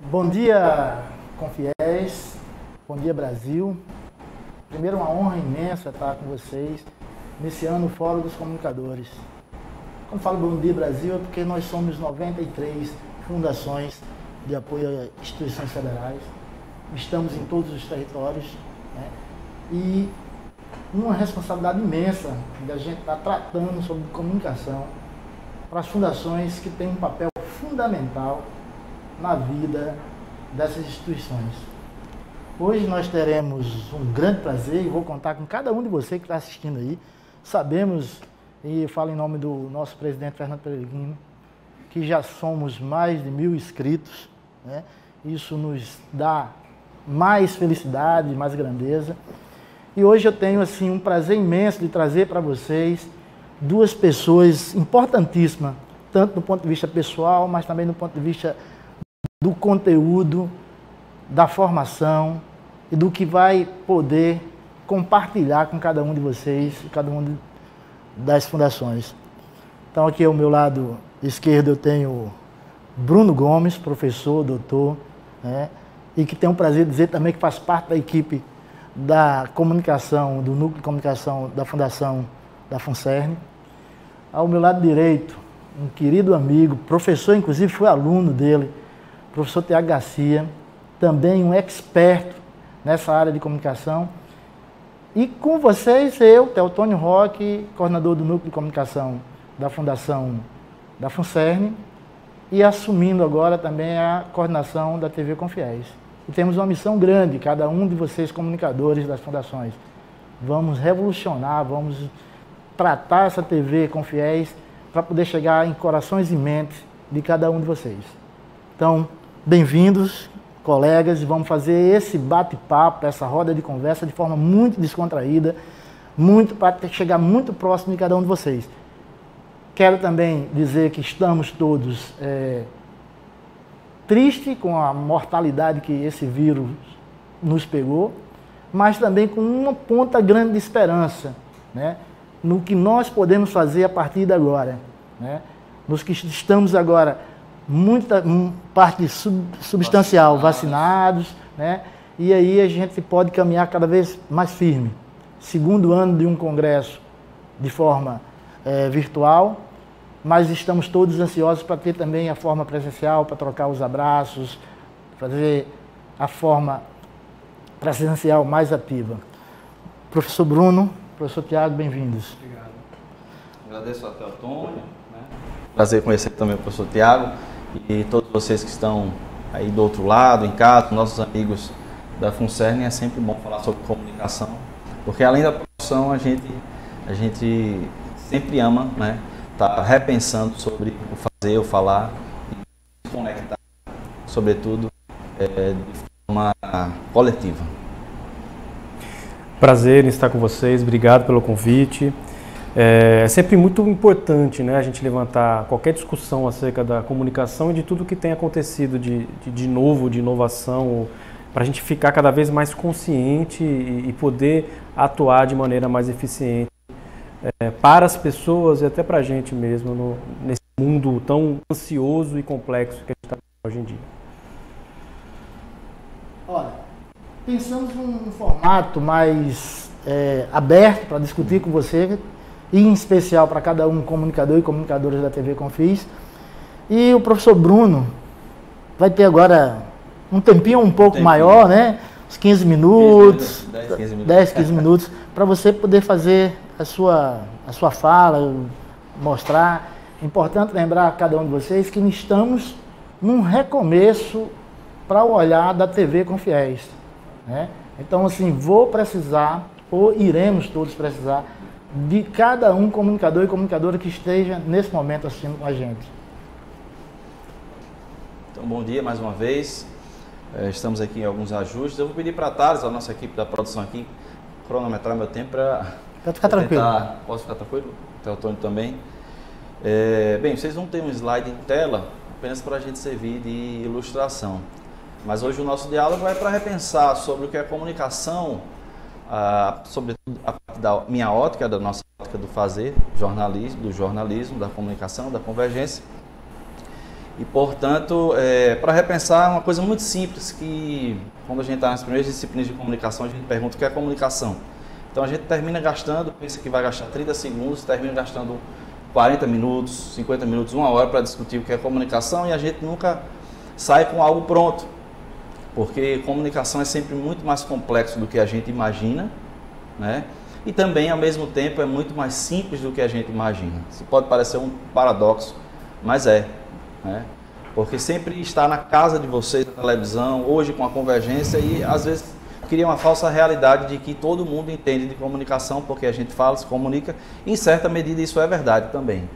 Bom dia, confiéis. Bom dia, Brasil. Primeiro, uma honra imensa estar com vocês nesse ano Fórum dos Comunicadores. Quando falo Bom Dia, Brasil, é porque nós somos 93 fundações de apoio a instituições federais. Estamos em todos os territórios, né? E uma responsabilidade imensa de a gente estar tratando sobre comunicação para as fundações que têm um papel fundamental na vida dessas instituições. Hoje nós teremos um grande prazer e vou contar com cada um de vocês que está assistindo aí. Sabemos, e falo em nome do nosso presidente Fernando Peregrino, que já somos mais de 1000 inscritos, né? Isso nos dá mais felicidade, mais grandeza. E hoje eu tenho assim um prazer imenso de trazer para vocês duas pessoas importantíssimas, tanto do ponto de vista pessoal, mas também do ponto de vista do conteúdo, da formação e do que vai poder compartilhar com cada um de vocês, cada um das fundações. Então aqui ao meu lado esquerdo eu tenho Bruno Gomes, professor, doutor, né? E que tem o prazer de dizer também que faz parte da equipe da comunicação, do núcleo de comunicação da Fundação da FUNCERN. Ao meu lado direito, um querido amigo, professor, inclusive fui aluno dele, professor Tiago Garcia, também um expert nessa área de comunicação. E com vocês, eu, Teotônio Roque, coordenador do Núcleo de Comunicação da Fundação da FUNCERN, e assumindo agora também a coordenação da TV Confiéis. E temos uma missão grande, cada um de vocês, comunicadores das fundações. Vamos revolucionar, vamos tratar essa TV Confiéis para poder chegar em corações e mentes de cada um de vocês. Então, bem-vindos, colegas, e vamos fazer esse bate-papo, essa roda de conversa de forma muito descontraída, muito para chegar muito próximo de cada um de vocês. Quero também dizer que estamos todos tristes com a mortalidade que esse vírus nos pegou, mas também com uma ponta grande de esperança, né, no que nós podemos fazer a partir de agora, né, nos que estamos agora muita parte substancial vacinados, né? E aí a gente pode caminhar cada vez mais firme. Segundo ano de um congresso de forma virtual, mas estamos todos ansiosos para ter também a forma presencial, para trocar os abraços, fazer a forma presencial mais ativa. Professor Bruno, professor Tiago, bem-vindos. Obrigado. Agradeço até o Tony, né? Prazer conhecer também o professor Tiago e todos vocês que estão aí do outro lado, em casa, nossos amigos da FUNCERN. É sempre bom falar sobre comunicação, porque além da profissão, a gente sempre ama, né, tá repensando sobre o fazer, o falar, e se conectar, sobretudo, de forma coletiva. Prazer em estar com vocês, obrigado pelo convite. É sempre muito importante, né, a gente levantar qualquer discussão acerca da comunicação e de tudo que tem acontecido de novo, de inovação, para a gente ficar cada vez mais consciente e poder atuar de maneira mais eficiente para as pessoas e até para a gente mesmo, nesse mundo tão ansioso e complexo que a gente está hoje em dia. Olha, pensamos num formato mais aberto para discutir com você, e em especial para cada um comunicador e comunicadoras da TV Confis. E o professor Bruno vai ter agora um tempinho um pouco maior, né? Uns 15 minutos, 10, 15 minutos, para você poder fazer a sua fala, mostrar. É importante lembrar a cada um de vocês que estamos num recomeço para o olhar da TV Confiéis, né? Então, assim, vou precisar, ou iremos todos precisar, de cada um comunicador e comunicadora que esteja nesse momento assistindo com a gente. Então, bom dia mais uma vez. Estamos aqui em alguns ajustes. Eu vou pedir para a Thales, a nossa equipe da produção aqui, cronometrar meu tempo para ficar tranquilo. Posso ficar tranquilo? Até o Tony também. Bem, vocês vão ter um slide em tela apenas para a gente servir de ilustração. Mas hoje o nosso diálogo é para repensar sobre o que é comunicação, sobretudo a partir da minha ótica, da nossa ótica do fazer, do jornalismo, da comunicação, da convergência. E, portanto, para repensar, uma coisa muito simples que, quando a gente está nas primeiras disciplinas de comunicação, a gente pergunta o que é comunicação. Então, a gente termina gastando, pensa que vai gastar 30 segundos, termina gastando 40 minutos, 50 minutos, 1 hora para discutir o que é comunicação e a gente nunca sai com algo pronto. Porque comunicação é sempre muito mais complexo do que a gente imagina, né? E também, ao mesmo tempo, é muito mais simples do que a gente imagina. Isso pode parecer um paradoxo, mas é, né? Porque sempre está na casa de vocês, na televisão, hoje com a convergência, e às vezes cria uma falsa realidade de que todo mundo entende de comunicação, porque a gente fala, se comunica, e em certa medida isso é verdade também.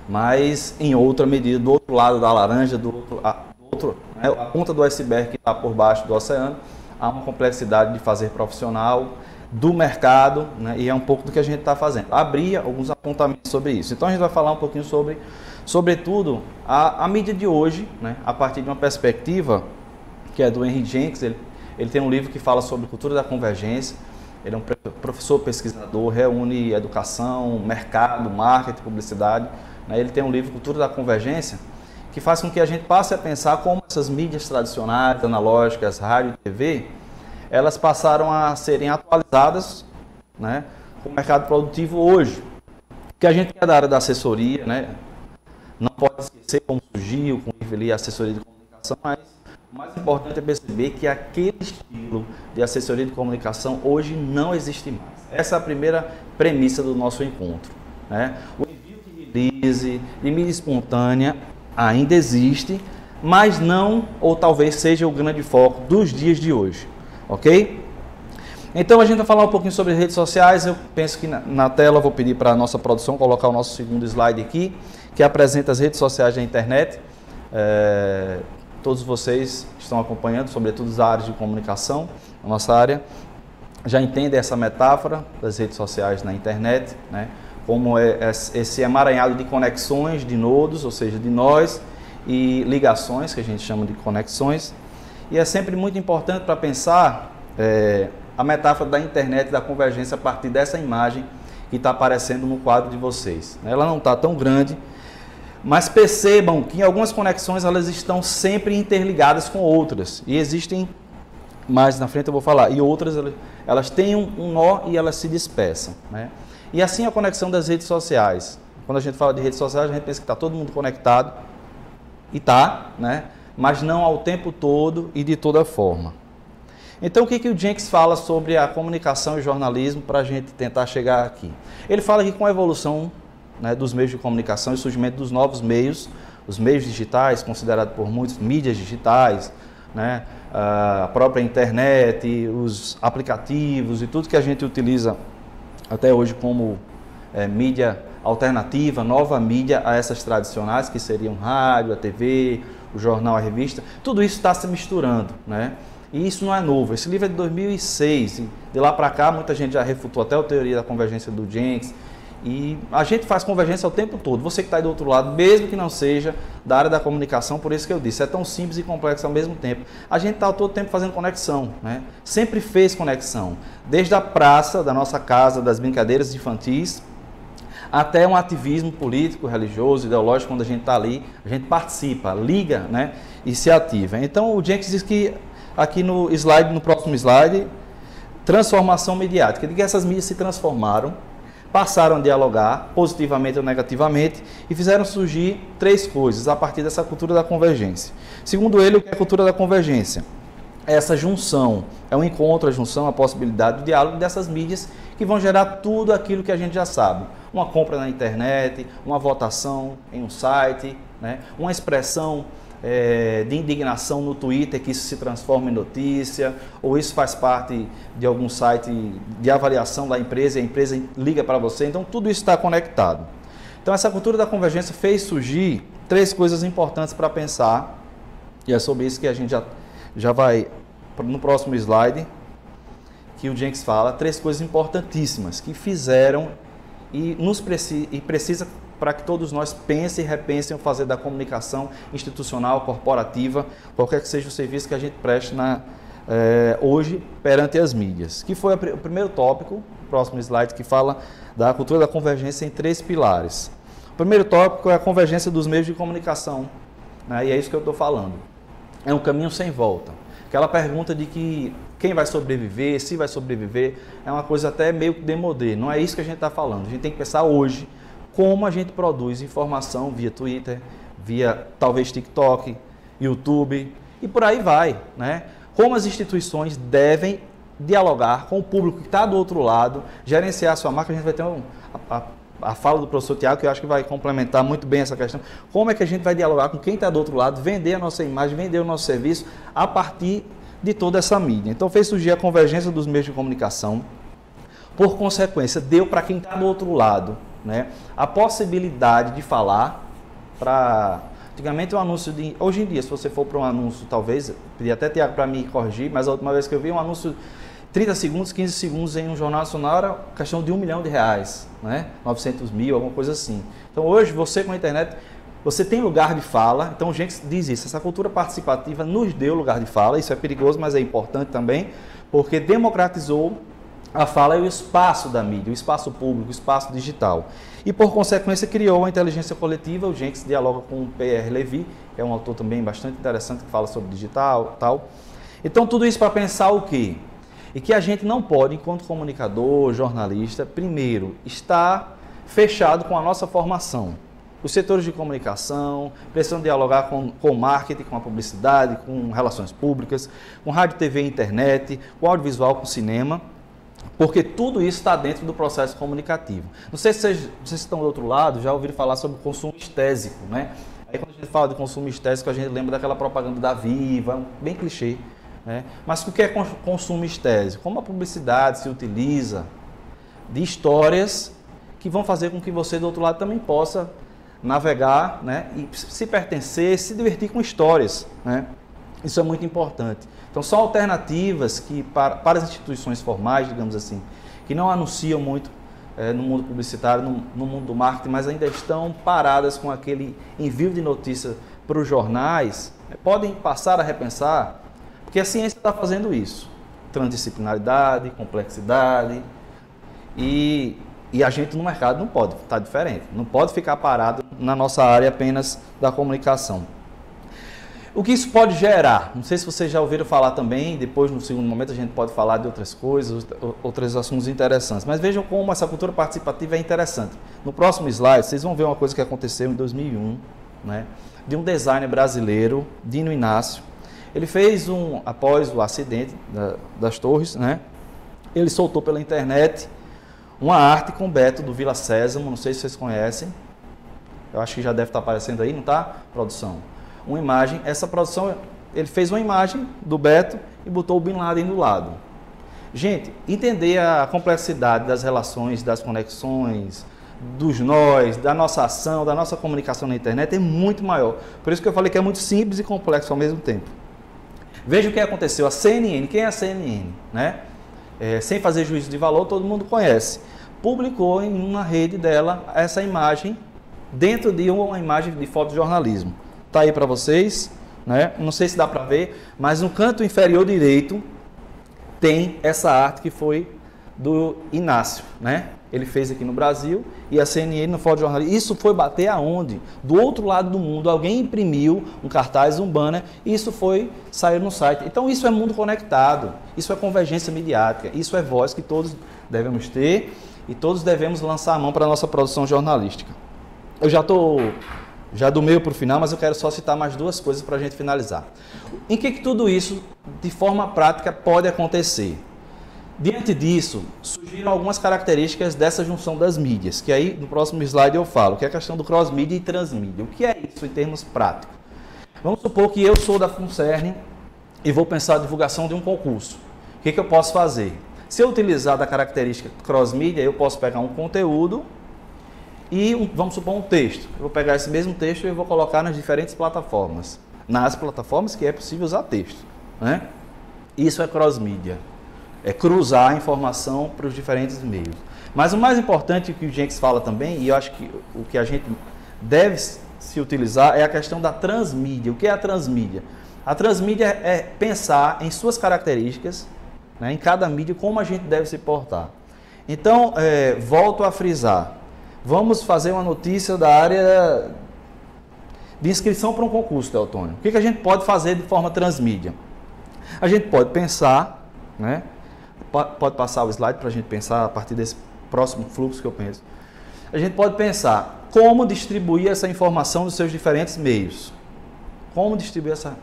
Mas em outra medida, do outro lado da laranja, né, a ponta do iceberg que está por baixo do oceano, há uma complexidade de fazer profissional, do mercado, né, e é um pouco do que a gente está fazendo. Abrir alguns apontamentos sobre isso. Então a gente vai falar um pouquinho sobretudo, a mídia de hoje, né, a partir de uma perspectiva que é do Henry Jenkins. Ele tem um livro que fala sobre cultura da convergência. Ele é um professor pesquisador, reúne educação, mercado, marketing, publicidade. Né, ele tem um livro, Cultura da Convergência, que faz com que a gente passe a pensar como essas mídias tradicionais, analógicas, rádio e TV, elas passaram a serem atualizadas, né, com o mercado produtivo hoje. Que a gente que é da área da assessoria, né, não pode esquecer como surgiu, como veio a assessoria de comunicação, mas o mais importante é perceber que aquele estilo de assessoria de comunicação hoje não existe mais. Essa é a primeira premissa do nosso encontro, né? O envio de release, de mídia espontânea, ainda existe, mas não, ou talvez seja o grande foco dos dias de hoje. Ok? Então a gente vai falar um pouquinho sobre redes sociais. Eu penso que na tela eu vou pedir para a nossa produção colocar o nosso segundo slide aqui, que apresenta as redes sociais da internet. Todos vocês estão acompanhando, sobretudo as áreas de comunicação, a nossa área, já entendem essa metáfora das redes sociais na internet, né? Como esse emaranhado de conexões, de nodos, ou seja, de nós, e ligações, que a gente chama de conexões. E é sempre muito importante para pensar a metáfora da internet, da convergência, a partir dessa imagem que está aparecendo no quadro de vocês. Ela não está tão grande, mas percebam que em algumas conexões elas estão sempre interligadas com outras. E existem, mais na frente eu vou falar, e outras elas têm um nó e elas se dispersam, né? E assim a conexão das redes sociais. Quando a gente fala de redes sociais, a gente pensa que está todo mundo conectado, e está, né? Mas não ao tempo todo e de toda forma. Então, o que o Jenkins fala sobre a comunicação e jornalismo para a gente tentar chegar aqui? Ele fala que com a evolução, né, dos meios de comunicação e o surgimento dos novos meios, os meios digitais, considerados por muitos mídias digitais, né, a própria internet, os aplicativos e tudo que a gente utiliza até hoje como mídia alternativa, nova mídia a essas tradicionais, que seriam rádio, a TV, o jornal, a revista, tudo isso está se misturando, né? E isso não é novo. Esse livro é de 2006, e de lá para cá muita gente já refutou até a teoria da convergência do Jenkins, e a gente faz convergência o tempo todo. Você que está aí do outro lado, mesmo que não seja da área da comunicação, por isso que eu disse, é tão simples e complexo ao mesmo tempo. A gente está todo tempo fazendo conexão, né? Sempre fez conexão, desde a praça da nossa casa, das brincadeiras infantis, até um ativismo político, religioso, ideológico. Quando a gente está ali, a gente participa, liga, né, e se ativa. Então o Jenkins diz que aqui no próximo slide, transformação mediática, de que essas mídias se transformaram, passaram a dialogar positivamente ou negativamente e fizeram surgir 3 coisas a partir dessa cultura da convergência. Segundo ele, o que é a cultura da convergência? Essa junção, é um encontro, a junção, a possibilidade do diálogo dessas mídias que vão gerar tudo aquilo que a gente já sabe. Uma compra na internet, uma votação em um site, né? Uma expressão de indignação no Twitter, que isso se transforma em notícia, ou isso faz parte de algum site de avaliação da empresa e a empresa liga para você. Então tudo isso está conectado. Então essa cultura da convergência fez surgir 3 coisas importantes para pensar, e é sobre isso que a gente já vai no próximo slide, que o Jenkins fala, 3 coisas importantíssimas que fizeram e precisa para que todos nós pensem e repensem o fazer da comunicação institucional, corporativa, qualquer que seja o serviço que a gente preste hoje perante as mídias. Que foi o primeiro tópico, o próximo slide, que fala da cultura da convergência em 3 pilares. O primeiro tópico é a convergência dos meios de comunicação. né? E é isso que eu estou falando. É um caminho sem volta. Aquela pergunta de que quem vai sobreviver, se vai sobreviver, é uma coisa até meio que demodê. Não é isso que a gente está falando. A gente tem que pensar hoje como a gente produz informação via Twitter, via talvez TikTok, YouTube e por aí vai, né? Como as instituições devem dialogar com o público que está do outro lado, gerenciar a sua marca. A gente vai ter a fala do professor Tiago, que eu acho que vai complementar muito bem essa questão. Como é que a gente vai dialogar com quem está do outro lado, vender a nossa imagem, vender o nosso serviço a partir de toda essa mídia. Então fez surgir a convergência dos meios de comunicação. Por consequência, deu para quem está do outro lado, né, a possibilidade de falar para... Antigamente, um anúncio de... Hoje em dia, se você for para um anúncio, talvez, pedi até Tiago para me corrigir, mas a última vez que eu vi um anúncio 30 segundos, 15 segundos em um jornal nacional era questão de R$1 milhão, né? 900 mil, alguma coisa assim. Então, hoje, você com a internet, você tem lugar de fala. Então, a gente diz isso, essa cultura participativa nos deu lugar de fala. Isso é perigoso, mas é importante também, porque democratizou a fala e o espaço da mídia, o espaço público, o espaço digital. E, por consequência, criou a inteligência coletiva. O Jenks dialoga com o Pierre Levy, que é um autor também bastante interessante, que fala sobre digital e tal. Então, tudo isso para pensar o quê? E que a gente não pode, enquanto comunicador, jornalista, primeiro, estar fechado com a nossa formação. Os setores de comunicação precisam dialogar com o marketing, com a publicidade, com relações públicas, com rádio, TV e internet, com audiovisual, com cinema, porque tudo isso está dentro do processo comunicativo. Não sei se vocês estão do outro lado, já ouviram falar sobre consumo estésico, né? Aí quando a gente fala de consumo estésico, a gente lembra daquela propaganda da Viva, bem clichê, né? Mas o que é consumo estésico? Como a publicidade se utiliza de histórias que vão fazer com que você do outro lado também possa navegar, né? E se pertencer, se divertir com histórias, né? Isso é muito importante. Então, são alternativas que, para as instituições formais, digamos assim, que não anunciam muito no mundo publicitário, no mundo do marketing, mas ainda estão paradas com aquele envio de notícia para os jornais, podem passar a repensar, porque a ciência está fazendo isso. Transdisciplinaridade, complexidade, e a gente no mercado não pode estar diferente, não pode ficar parado na nossa área apenas da comunicação. O que isso pode gerar? Não sei se vocês já ouviram falar também, depois no segundo momento a gente pode falar de outras coisas, outros assuntos interessantes. Mas vejam como essa cultura participativa é interessante. No próximo slide, vocês vão ver uma coisa que aconteceu em 2001, né, de um designer brasileiro, Dino Inácio. Ele fez após o acidente das torres, né, ele soltou pela internet uma arte com Beto do Vila Sésamo, não sei se vocês conhecem. Eu acho que já deve estar aparecendo aí, não está, produção? Uma imagem, essa produção, ele fez uma imagem do Beto e botou o Bin Laden do lado. Gente, entender a complexidade das relações, das conexões, dos nós, da nossa ação, da nossa comunicação na internet é muito maior. Por isso que eu falei que é muito simples e complexo ao mesmo tempo. Veja o que aconteceu. A CNN, quem é a CNN? Né? Sem fazer juízo de valor, todo mundo conhece. Publicou em uma rede dela essa imagem, dentro de uma imagem de fotojornalismo. Está aí para vocês, né? Não sei se dá para ver, mas no canto inferior direito tem essa arte que foi do Inácio, né? Ele fez aqui no Brasil e a CNN no fotojornalismo. Isso foi bater aonde? Do outro lado do mundo, alguém imprimiu um cartaz, um banner, e isso saiu no site. Então isso é mundo conectado, isso é convergência midiática, isso é voz que todos devemos ter e todos devemos lançar a mão para a nossa produção jornalística. Eu já do meio para o final, mas eu quero só citar mais duas coisas para a gente finalizar. Em que tudo isso, de forma prática, pode acontecer? Diante disso, surgiram algumas características dessa junção das mídias, que aí no próximo slide eu falo, que é a questão do cross-mídia e transmídia. O que é isso em termos práticos? Vamos supor que eu sou da FUNCERN e vou pensar a divulgação de um concurso. O que eu posso fazer? Se eu utilizar da característica cross-mídia, eu posso pegar um conteúdo e, vamos supor, um texto. Eu vou pegar esse mesmo texto e vou colocar nas diferentes plataformas. Nas plataformas que é possível usar texto, né? Isso é cross-mídia. É cruzar a informação para os diferentes meios. Mas o mais importante que o Jenks fala também, e eu acho que o que a gente deve se utilizar é a questão da transmídia. O que é a transmídia? A transmídia é pensar em suas características, né, em cada mídia, como a gente deve se portar. Então, volto a frisar. Vamos fazer uma notícia da área de inscrição para um concurso, Teotônio. O que a gente pode fazer de forma transmídia? A gente pode pensar, né? Pode passar o slide para a gente pensar a partir desse próximo fluxo que eu penso. A gente pode pensar como distribuir essa informação nos seus diferentes meios. Como distribuir essa...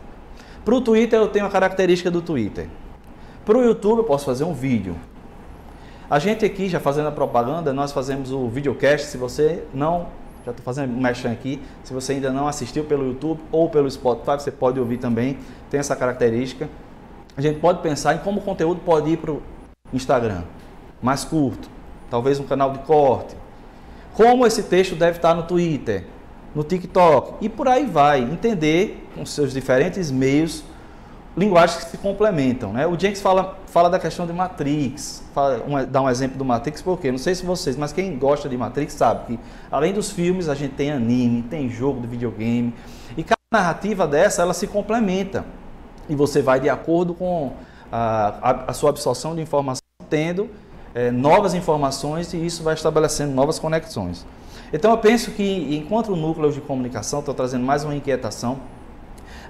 Para o Twitter, eu tenho a característica do Twitter. Para o YouTube, eu posso fazer um vídeo. A gente aqui, já fazendo a propaganda, nós fazemos o videocast. Se você não... Já estou fazendo um merchan aqui. Se você ainda não assistiu pelo YouTube ou pelo Spotify, você pode ouvir também. Tem essa característica. A gente pode pensar em como o conteúdo pode ir para o Instagram. Mais curto. Talvez um canal de corte. Como esse texto deve estar no Twitter, no TikTok. E por aí vai. Entender com seus diferentes meios linguagens que se complementam, né? O Jenkins fala da questão de Matrix, dá um exemplo do Matrix, porque não sei se vocês, mas quem gosta de Matrix sabe que além dos filmes a gente tem anime, tem jogo de videogame, e cada narrativa dessa ela se complementa e você vai de acordo com a sua absorção de informação, tendo novas informações, e isso vai estabelecendo novas conexões. Então eu penso que enquanto núcleos de comunicação, estou trazendo mais uma inquietação,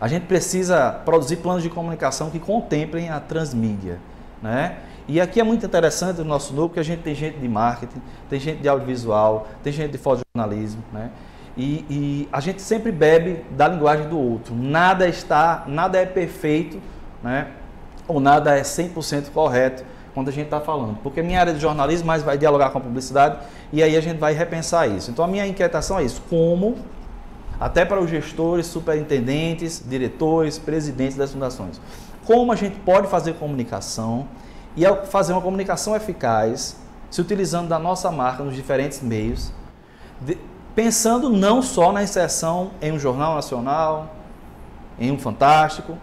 a gente precisa produzir planos de comunicação que contemplem a transmídia, né? E aqui é muito interessante o nosso núcleo, porque a gente tem gente de marketing, tem gente de audiovisual, tem gente de fotojornalismo, né? E a gente sempre bebe da linguagem do outro. Nada é perfeito, né? Ou nada é 100% correto quando a gente está falando. Porque minha área de jornalismo mais vai dialogar com a publicidade e aí a gente vai repensar isso. Então a minha inquietação é isso, como... até para os gestores, superintendentes, diretores, presidentes das fundações. Como a gente pode fazer comunicação e fazer uma comunicação eficaz, se utilizando da nossa marca nos diferentes meios, pensando não só na inserção em um jornal nacional, em um Fantástico,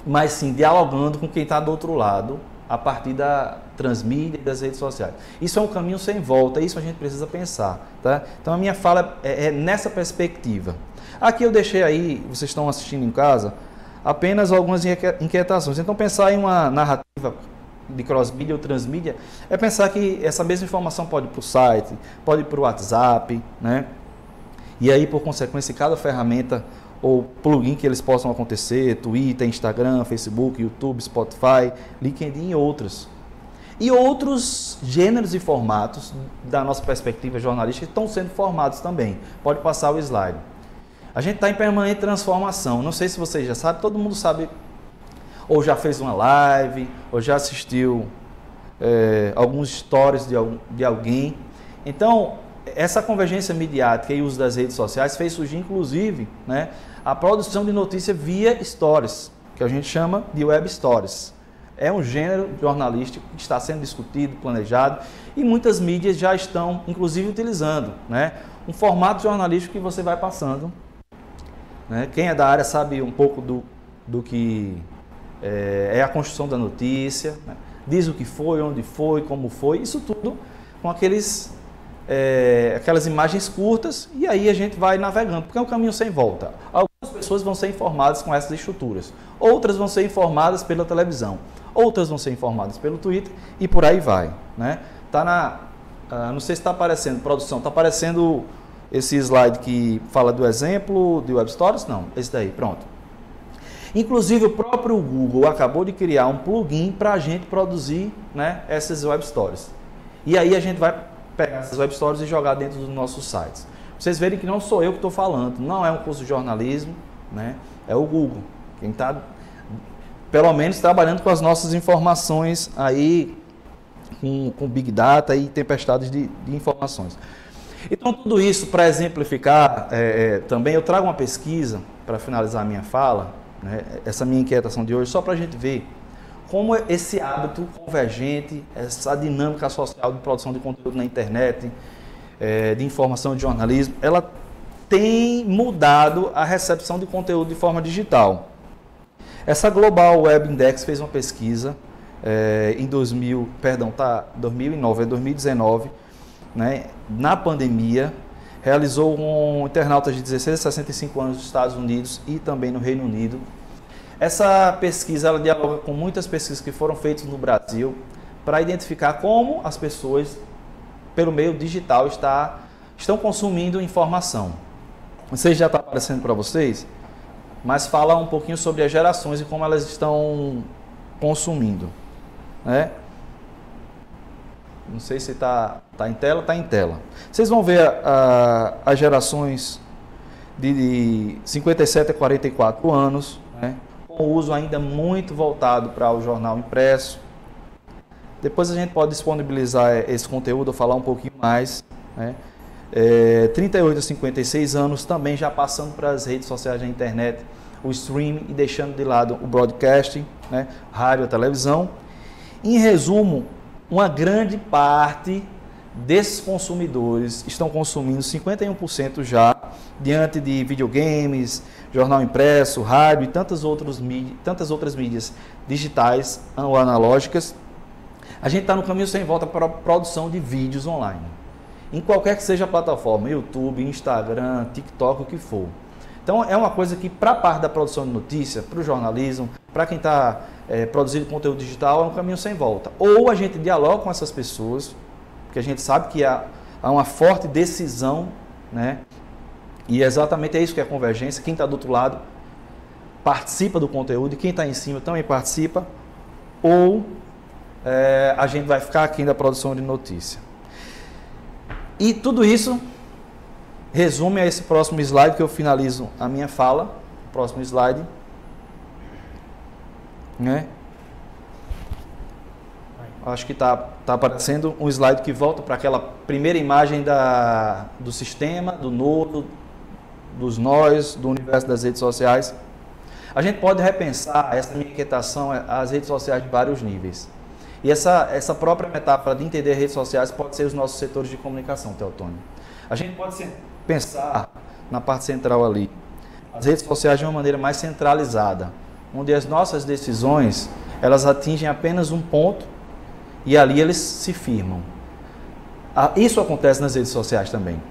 mas sim dialogando com quem está do outro lado, a partir da transmídia e das redes sociais. Isso é um caminho sem volta, isso a gente precisa pensar, tá? Então a minha fala é nessa perspectiva. Aqui eu deixei aí, vocês estão assistindo em casa, apenas algumas inquietações. Então pensar em uma narrativa de cross-mídia ou transmídia é pensar que essa mesma informação pode ir para o site, pode ir para o WhatsApp, né? E aí, por consequência, cada ferramenta ou plugin que eles possam acontecer, Twitter, Instagram, Facebook, YouTube, Spotify, LinkedIn e outros. E outros gêneros e formatos, da nossa perspectiva jornalística, estão sendo formados também. Pode passar o slide. A gente está em permanente transformação. Não sei se vocês já sabem, todo mundo sabe, ou já fez uma live, ou já assistiu alguns stories de alguém. Então, essa convergência midiática e o uso das redes sociais fez surgir, inclusive, né, a produção de notícia via stories, que a gente chama de web stories. É um gênero jornalístico que está sendo discutido, planejado, e muitas mídias já estão, inclusive, utilizando, né, um formato jornalístico que você vai passando. Né? Quem é da área sabe um pouco do que é a construção da notícia, né? Diz o que foi, onde foi, como foi, isso tudo com aquelas imagens curtas, e aí a gente vai navegando, porque é um caminho sem volta. Algumas pessoas vão ser informadas com essas estruturas, outras vão ser informadas pela televisão, outras vão ser informadas pelo Twitter e por aí vai, né? Não sei se está aparecendo, produção, está aparecendo esse slide que fala do exemplo de Web Stories? Não, esse daí, pronto. Inclusive o próprio Google acabou de criar um plugin para a gente produzir, né, essas Web Stories. E aí a gente vai pegar essas Web Stories e jogar dentro dos nossos sites. Vocês verem que não sou eu que estou falando, não é um curso de jornalismo, né? É o Google, quem está, pelo menos, trabalhando com as nossas informações aí, com Big Data e tempestades de informações. Então, tudo isso, para exemplificar, também eu trago uma pesquisa, para finalizar a minha fala, né, essa minha inquietação de hoje, só para a gente ver como esse hábito convergente, essa dinâmica social de produção de conteúdo na internet, de informação de jornalismo, ela tem mudado a recepção de conteúdo de forma digital. Essa Global Web Index fez uma pesquisa em 2019, né, na pandemia, realizou com internautas de 16 a 65 anos nos Estados Unidos e também no Reino Unido. Essa pesquisa ela dialoga com muitas pesquisas que foram feitas no Brasil para identificar como as pessoas, pelo meio digital, estão consumindo informação. Vocês já estão aparecendo para vocês, mas fala um pouquinho sobre as gerações e como elas estão consumindo, né? Não sei se está em tela, está em tela. Vocês vão ver as gerações de 57 a 44 anos, né? Com o uso ainda muito voltado para o jornal impresso. Depois a gente pode disponibilizar esse conteúdo, falar um pouquinho mais, né? 38 a 56 anos, também já passando para as redes sociais da internet, o streaming e deixando de lado o broadcasting, né? Rádio, a televisão. Em resumo, uma grande parte desses consumidores estão consumindo 51% já diante de videogames, jornal impresso, rádio e tantas outras mídias digitais ou analógicas. A gente está no caminho sem volta para a produção de vídeos online, em qualquer que seja a plataforma, YouTube, Instagram, TikTok, o que for. Então é uma coisa que para a parte da produção de notícia, para o jornalismo, para quem está produzindo conteúdo digital, é um caminho sem volta. Ou a gente dialoga com essas pessoas, porque a gente sabe que há uma forte decisão, né? E exatamente é isso que é a convergência. Quem está do outro lado participa do conteúdo e quem está em cima também participa. Ou a gente vai ficar aqui na produção de notícia. E tudo isso resume a esse próximo slide que eu finalizo a minha fala. Próximo slide. Né? Acho que está aparecendo um slide que volta para aquela primeira imagem do sistema, do nodo, dos nós, do universo das redes sociais. A gente pode repensar essa minha inquietação às redes sociais de vários níveis. E essa própria metáfora de entender redes sociais pode ser os nossos setores de comunicação, Teotônio. A gente pode pensar na parte central ali, as redes sociais de uma maneira mais centralizada, onde as nossas decisões, elas atingem apenas um ponto e ali eles se firmam. Isso acontece nas redes sociais também.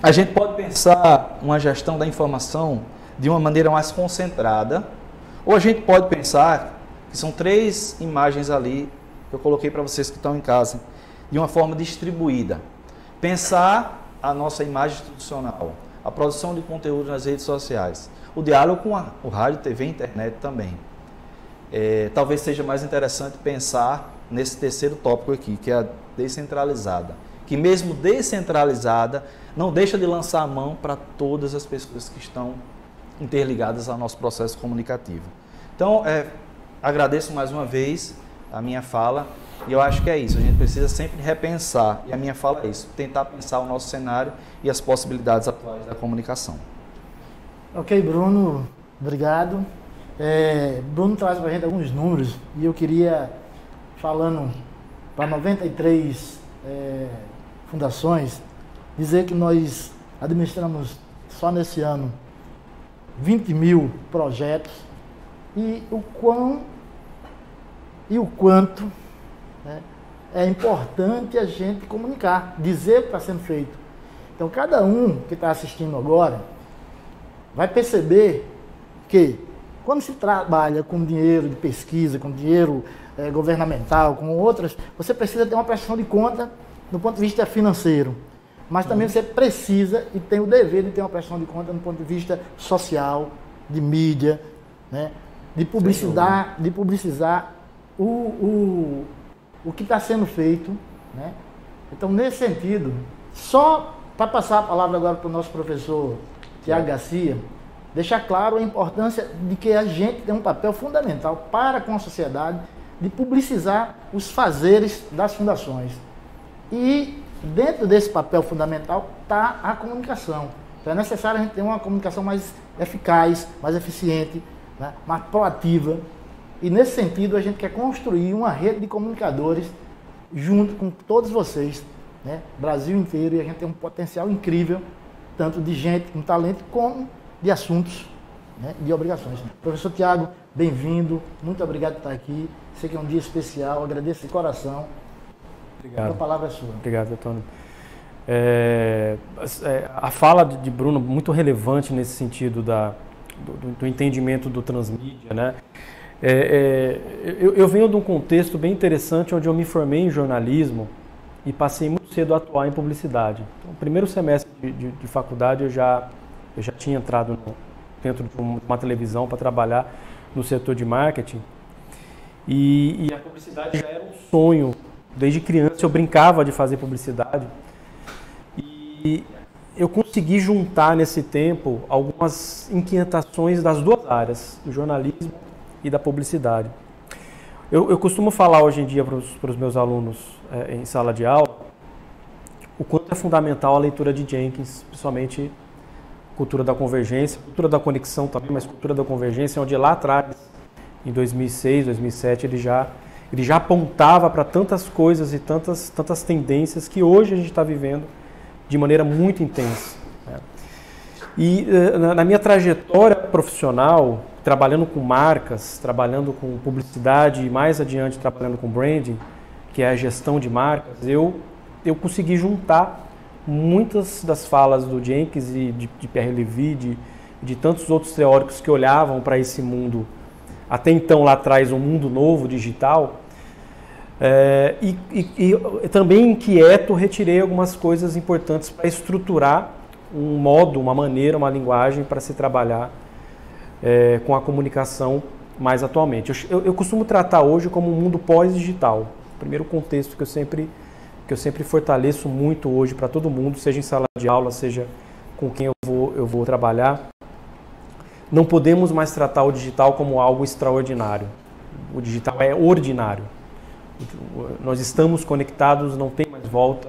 A gente pode pensar uma gestão da informação de uma maneira mais concentrada, ou a gente pode pensar que são 3 imagens ali que eu coloquei para vocês que estão em casa, de uma forma distribuída. Pensar a nossa imagem institucional, a produção de conteúdo nas redes sociais, o diálogo com o rádio, TV e internet também. Talvez seja mais interessante pensar nesse terceiro tópico aqui, que é a descentralizada, que mesmo descentralizada, não deixa de lançar a mão para todas as pessoas que estão interligadas ao nosso processo comunicativo. Então, agradeço mais uma vez a minha fala, e eu acho que é isso, a gente precisa sempre repensar, e a minha fala é isso, tentar pensar o nosso cenário e as possibilidades atuais da comunicação. Ok, Bruno, obrigado. Bruno traz para a gente alguns números, e eu queria, falando para 93 fundações, dizer que nós administramos só nesse ano 20 mil projetos, e o quanto, né, é importante a gente comunicar, dizer o que está sendo feito. Então, cada um que está assistindo agora vai perceber que, quando se trabalha com dinheiro de pesquisa, com dinheiro governamental, com outras, você precisa ter uma prestação de conta do ponto de vista financeiro. Mas também você precisa e tem o dever de ter uma prestação de conta do ponto de vista social, de mídia, né, de publicizar o que está sendo feito, né? Então, nesse sentido, só para passar a palavra agora para o nosso professor Tiago Garcia, deixar claro a importância de que a gente tem um papel fundamental para com a sociedade de publicizar os fazeres das fundações. E dentro desse papel fundamental está a comunicação. Então é necessário a gente ter uma comunicação mais eficaz, mais eficiente, né, mais proativa. E nesse sentido a gente quer construir uma rede de comunicadores junto com todos vocês, né, Brasil inteiro, e a gente tem um potencial incrível, tanto de gente com talento como de assuntos, né, de obrigações. Professor Tiago, bem-vindo, muito obrigado por estar aqui. Sei que é um dia especial, agradeço de coração. Obrigado. A palavra é sua. Obrigado, Antônio. A fala de Bruno, muito relevante nesse sentido do entendimento do transmídia, né? Eu venho de um contexto bem interessante, onde eu me formei em jornalismo e passei muito cedo a atuar em publicidade. Então, no primeiro semestre de faculdade eu já Eu já tinha entrado dentro de uma televisão para trabalhar no setor de marketing. E a publicidade já era um sonho. Desde criança eu brincava de fazer publicidade. E eu consegui juntar nesse tempo algumas inquietações das duas áreas, do jornalismo e da publicidade. Eu costumo falar hoje em dia para os meus alunos em sala de aula o quanto é fundamental a leitura de Jenkins, principalmente cultura da convergência, cultura da conexão também, mas cultura da convergência, onde lá atrás, em 2006, 2007, ele já apontava para tantas coisas e tantas tendências que hoje a gente está vivendo de maneira muito intensa. E na minha trajetória profissional, trabalhando com marcas, trabalhando com publicidade e mais adiante trabalhando com branding, que é a gestão de marcas, eu consegui juntar muitas das falas do Jenkins e de Pierre Levy, de tantos outros teóricos que olhavam para esse mundo, até então lá atrás, um mundo novo, digital, e também inquieto retirei algumas coisas importantes para estruturar um modo, uma maneira, uma linguagem para se trabalhar com a comunicação mais atualmente. Eu costumo tratar hoje como um mundo pós-digital, o primeiro contexto que eu sempre fortaleço muito hoje para todo mundo, seja em sala de aula, seja com quem eu vou trabalhar. Não podemos mais tratar o digital como algo extraordinário. O digital é ordinário. Nós estamos conectados, não tem mais volta.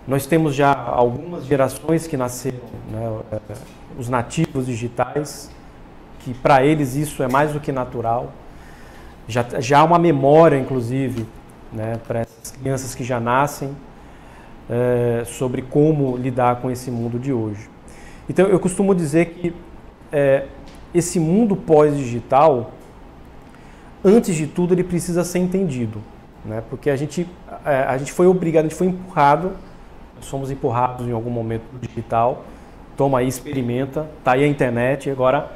Nós temos já algumas gerações que nasceram, né, os nativos digitais, que para eles isso é mais do que natural. Já há uma memória, inclusive, né, para essas crianças que já nascem, sobre como lidar com esse mundo de hoje. Então, eu costumo dizer que esse mundo pós-digital, antes de tudo, ele precisa ser entendido, né? Porque a gente foi obrigado, a gente foi empurrado, somos empurrados em algum momento no digital, toma aí, experimenta, tá aí a internet, agora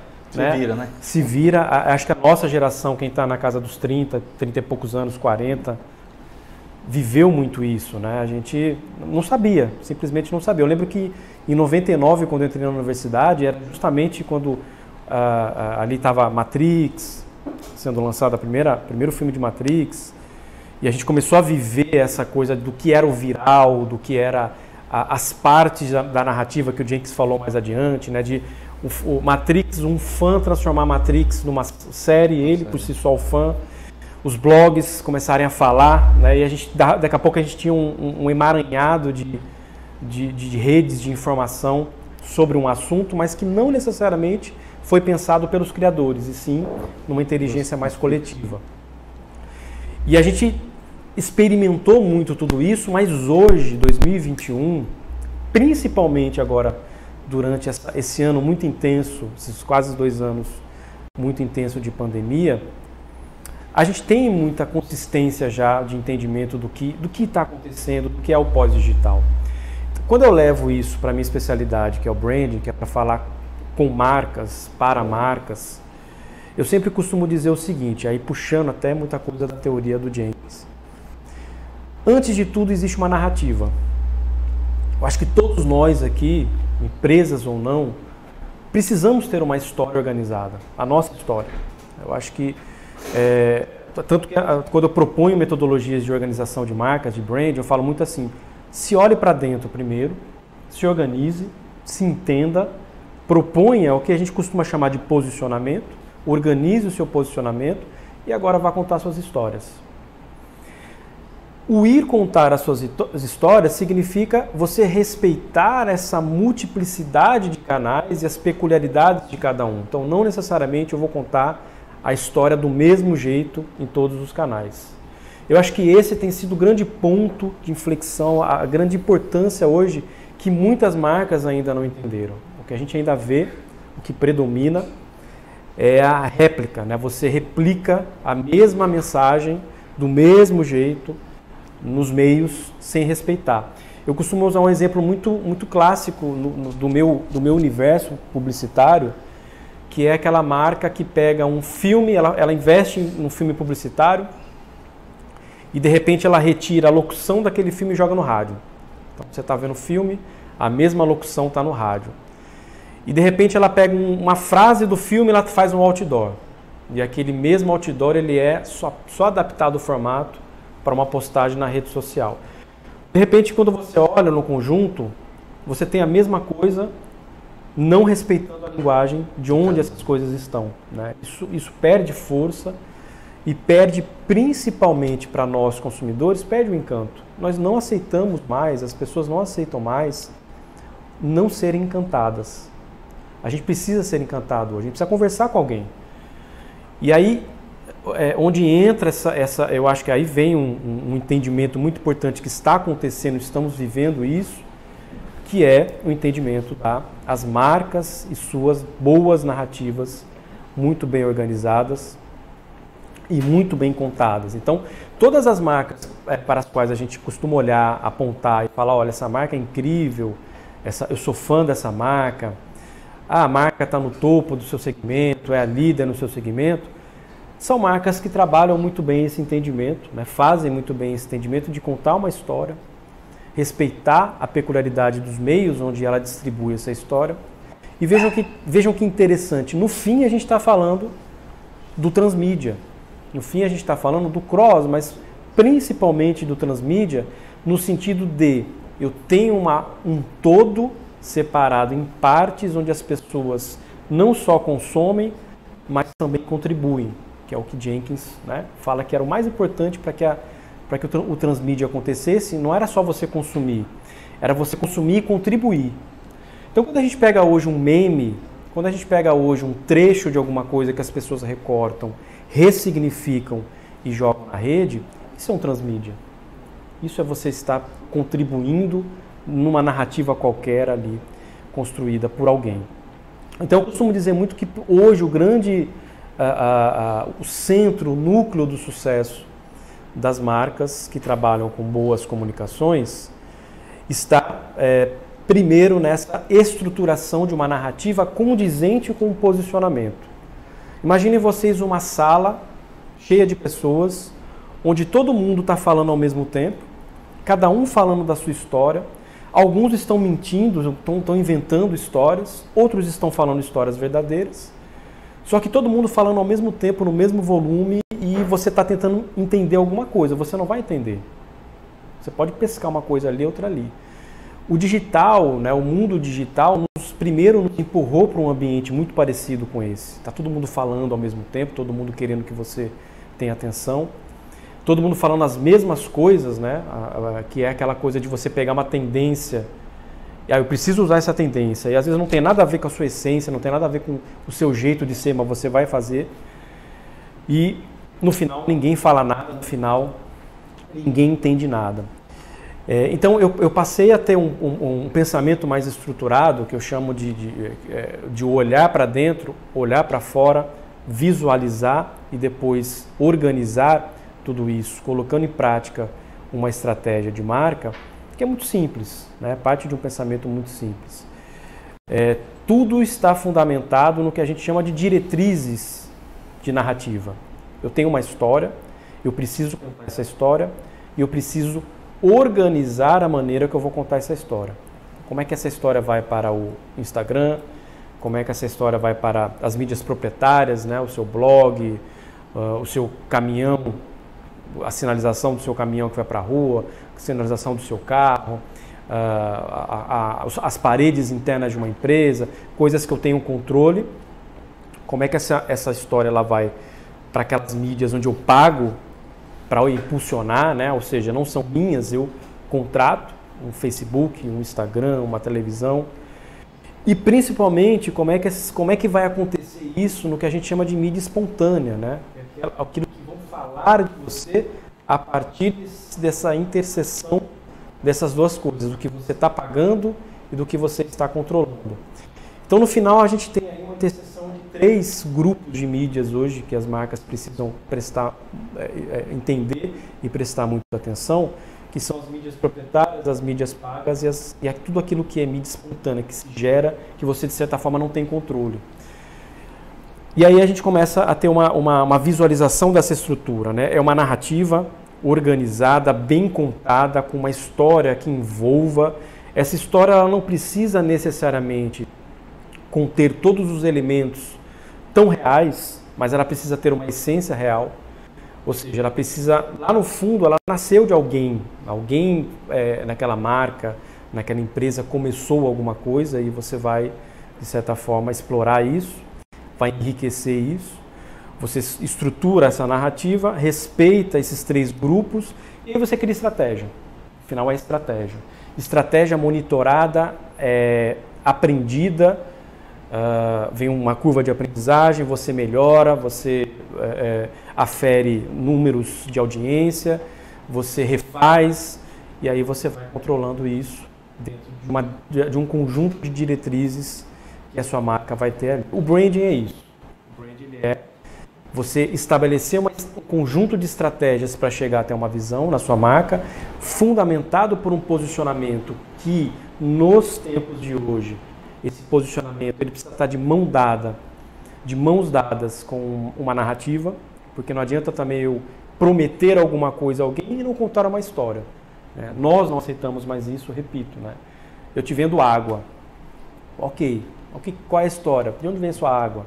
se vira. Acho que a nossa geração, quem está na casa dos 30 e poucos anos, 40, viveu muito isso, né? A gente não sabia, simplesmente não sabia. Eu lembro que em 99, quando eu entrei na universidade, era justamente quando ali estava Matrix, sendo lançado primeiro filme de Matrix, e a gente começou a viver essa coisa do que era o viral, do que era as partes da narrativa que o Jenkins falou mais adiante, né? De o Matrix, um fã transformar Matrix numa série, ele por si só o fã, os blogs começarem a falar, né? E daqui a pouco a gente tinha um emaranhado de redes de informação sobre um assunto, mas que não necessariamente foi pensado pelos criadores, e sim numa inteligência mais coletiva. E a gente experimentou muito tudo isso, mas hoje, 2021, principalmente agora, durante esse ano muito intenso, esses quase 2 anos muito intenso de pandemia, a gente tem muita consistência já de entendimento do que está acontecendo, do que é o pós-digital. Quando eu levo isso para a minha especialidade, que é o branding, que é para falar com marcas, para marcas, eu sempre costumo dizer o seguinte, aí puxando até muita coisa da teoria do Jenkins. Antes de tudo, existe uma narrativa. Eu acho que todos nós aqui, empresas ou não, precisamos ter uma história organizada, a nossa história. Eu acho que, tanto que quando eu proponho metodologias de organização de marcas, de brand, eu falo muito assim, se olhe para dentro primeiro, se organize, se entenda, proponha o que a gente costuma chamar de posicionamento, organize o seu posicionamento e agora vá contar suas histórias. O ir contar as suas histórias significa você respeitar essa multiplicidade de canais e as peculiaridades de cada um. Então, não necessariamente eu vou contar a história do mesmo jeito em todos os canais. Eu acho que esse tem sido o grande ponto de inflexão, a grande importância hoje que muitas marcas ainda não entenderam. O que a gente ainda vê, o que predomina é a réplica, né? Você replica a mesma mensagem do mesmo jeito nos meios sem respeitar. Eu costumo usar um exemplo muito clássico do meu universo publicitário, que é aquela marca que pega um filme, ela investe num filme publicitário e de repente ela retira a locução daquele filme e joga no rádio. Então você está vendo o filme, a mesma locução está no rádio. E de repente ela pega uma frase do filme e ela faz um outdoor. E aquele mesmo outdoor ele é só adaptado o formato para uma postagem na rede social. De repente, quando você olha no conjunto, você tem a mesma coisa, não respeitando a linguagem de onde essas coisas estão, né? Isso perde força e perde principalmente para nós consumidores, perde o encanto. Nós não aceitamos mais, as pessoas não aceitam mais não serem encantadas. A gente precisa ser encantado, a gente precisa conversar com alguém. E aí, onde entra eu acho que aí vem um entendimento muito importante que está acontecendo, estamos vivendo isso, que é o entendimento das marcas e suas boas narrativas, muito bem organizadas e muito bem contadas. Então, todas as marcas para as quais a gente costuma olhar, apontar e falar, olha, essa marca é incrível, eu sou fã dessa marca, a marca está no topo do seu segmento, é a líder no seu segmento, são marcas que trabalham muito bem esse entendimento, né? Fazem muito bem esse entendimento de contar uma história, respeitar a peculiaridade dos meios onde ela distribui essa história. E vejam que interessante, no fim a gente está falando do transmídia, no fim a gente está falando do cross, mas principalmente do transmídia, no sentido de eu tenho um todo separado em partes onde as pessoas não só consomem, mas também contribuem, que é o que Jenkins, né, fala que era o mais importante para que o transmídia acontecesse. Não era só você consumir, era você consumir e contribuir. Então, quando a gente pega hoje um meme, quando a gente pega hoje um trecho de alguma coisa que as pessoas recortam, ressignificam e jogam na rede, isso é um transmídia. Isso é você estar contribuindo numa narrativa qualquer ali, construída por alguém. Então, eu costumo dizer muito que hoje o grande, o centro, o núcleo do sucesso das marcas que trabalham com boas comunicações está primeiro nessa estruturação de uma narrativa condizente com o posicionamento. Imaginem vocês uma sala cheia de pessoas, onde todo mundo está falando ao mesmo tempo, cada um falando da sua história. Alguns estão mentindo, estão inventando histórias, outros estão falando histórias verdadeiras, só que todo mundo falando ao mesmo tempo, no mesmo volume, e você está tentando entender alguma coisa, você não vai entender. Você pode pescar uma coisa ali, outra ali. O digital, né, o mundo digital, primeiro nos empurrou para um ambiente muito parecido com esse. Está todo mundo falando ao mesmo tempo, todo mundo querendo que você tenha atenção, todo mundo falando as mesmas coisas, né, que é aquela coisa de você pegar uma tendência, eu preciso usar essa tendência, e às vezes não tem nada a ver com a sua essência, não tem nada a ver com o seu jeito de ser, mas você vai fazer, e no final ninguém fala nada, no final ninguém entende nada. Então eu passei a ter um pensamento mais estruturado, que eu chamo de olhar para dentro, olhar para fora, visualizar e depois organizar tudo isso, colocando em prática uma estratégia de marca, que é muito simples, né? Parte de um pensamento muito simples. Tudo está fundamentado no que a gente chama de diretrizes de narrativa. Eu tenho uma história, eu preciso contar essa história e eu preciso organizar a maneira que eu vou contar essa história. Como é que essa história vai para o Instagram, como é que essa história vai para as mídias proprietárias, né? O seu blog, o seu caminhão, a sinalização do seu caminhão que vai para a rua, a sinalização do seu carro, as paredes internas de uma empresa, coisas que eu tenho controle. Como é que essa história ela vai para aquelas mídias onde eu pago para impulsionar, né? Ou seja, não são minhas, eu contrato um Facebook, um Instagram, uma televisão. E principalmente, como é que vai acontecer isso no que a gente chama de mídia espontânea, né? Aquilo que vão falar de você a partir dessa interseção dessas duas coisas, do que você está pagando e do que você está controlando. Então, no final, a gente tem aí uma interseção de 3 grupos de mídias hoje que as marcas precisam entender e prestar muita atenção, que são as mídias proprietárias, as mídias pagas e tudo aquilo que é mídia espontânea, que se gera, que você, de certa forma, não tem controle. E aí a gente começa a ter uma visualização dessa estrutura, né? É uma narrativa organizada, bem contada, com uma história que envolva. Essa história ela não precisa necessariamente conter todos os elementos tão reais, mas ela precisa ter uma essência real. Ou seja, ela precisa, lá no fundo, ela nasceu de alguém. Alguém naquela marca, naquela empresa começou alguma coisa e você vai, de certa forma, explorar isso, vai enriquecer isso. Você estrutura essa narrativa, respeita esses 3 grupos e aí você cria estratégia. Afinal, é estratégia. Estratégia monitorada, aprendida, vem uma curva de aprendizagem, você melhora, você afere números de audiência, você refaz e aí você vai controlando isso dentro de um conjunto de diretrizes que a sua marca vai ter ali. O branding é isso. O branding é você estabelecer um conjunto de estratégias para chegar até uma visão na sua marca, fundamentado por um posicionamento que, nos tempos de hoje, esse posicionamento ele precisa estar de mãos dadas com uma narrativa, porque não adianta também eu prometer alguma coisa a alguém e não contar uma história. Né? Nós não aceitamos mais isso, repito. Né? Eu te vendo água. Ok, qual é a história? De onde vem a sua água?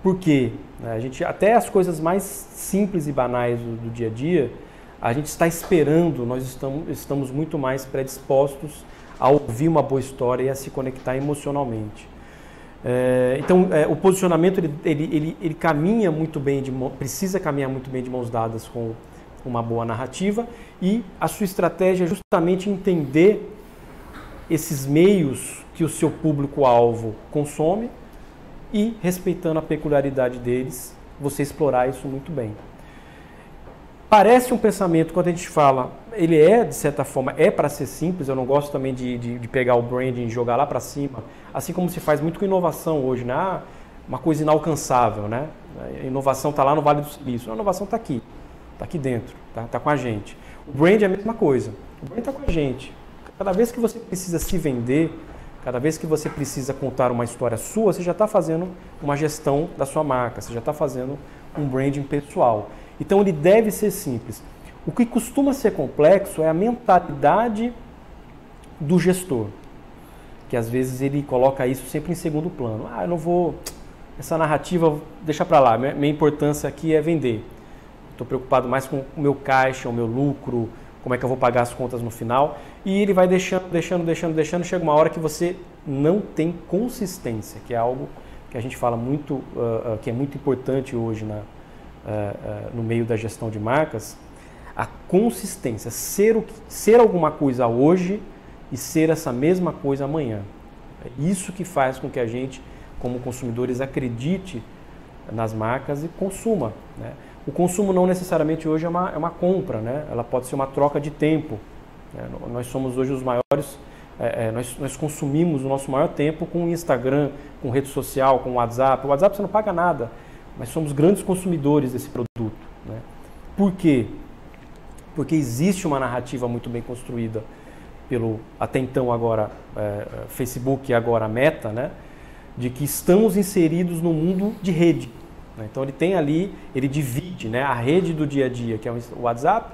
Por quê? A gente, até as coisas mais simples e banais do dia a dia, a gente está esperando, nós estamos muito mais predispostos a ouvir uma boa história e a se conectar emocionalmente. Então, o posicionamento ele caminha muito bem, precisa caminhar muito bem de mãos dadas com uma boa narrativa e a sua estratégia é justamente entender esses meios que o seu público-alvo consome e, respeitando a peculiaridade deles, você explorar isso muito bem. Parece um pensamento, quando a gente fala, ele de certa forma, para ser simples, eu não gosto também de pegar o branding e jogar lá para cima, assim como se faz muito com inovação hoje, né? Uma coisa inalcançável, né? A inovação está lá no Vale do Silício, a inovação está aqui dentro, tá com a gente. O brand é a mesma coisa, o brand está com a gente. Cada vez que você precisa se vender, cada vez que você precisa contar uma história sua, você já está fazendo uma gestão da sua marca, você já está fazendo um branding pessoal. Então ele deve ser simples. O que costuma ser complexo é a mentalidade do gestor, que às vezes ele coloca isso sempre em segundo plano. Eu não vou, essa narrativa, deixa para lá, minha importância aqui é vender. Estou preocupado mais com o meu caixa, o meu lucro, como é que eu vou pagar as contas no final. E ele vai deixando, chega uma hora que você não tem consistência, que é algo que a gente fala muito, que é muito importante hoje no meio da gestão de marcas, a consistência, ser alguma coisa hoje e ser essa mesma coisa amanhã. É isso que faz com que a gente, como consumidores, acredite nas marcas e consuma. Né? O consumo não necessariamente hoje é uma compra, né? Ela pode ser uma troca de tempo. Nós somos hoje os maiores, nós consumimos o nosso maior tempo com o Instagram, com rede social, com o WhatsApp. O WhatsApp você não paga nada, mas somos grandes consumidores desse produto. Né? Por quê? Porque existe uma narrativa muito bem construída pelo, até então agora, Facebook e agora Meta, né? De que estamos inseridos no mundo de rede. Né? Então ele tem ali, ele divide, né? A rede do dia a dia, que é o WhatsApp,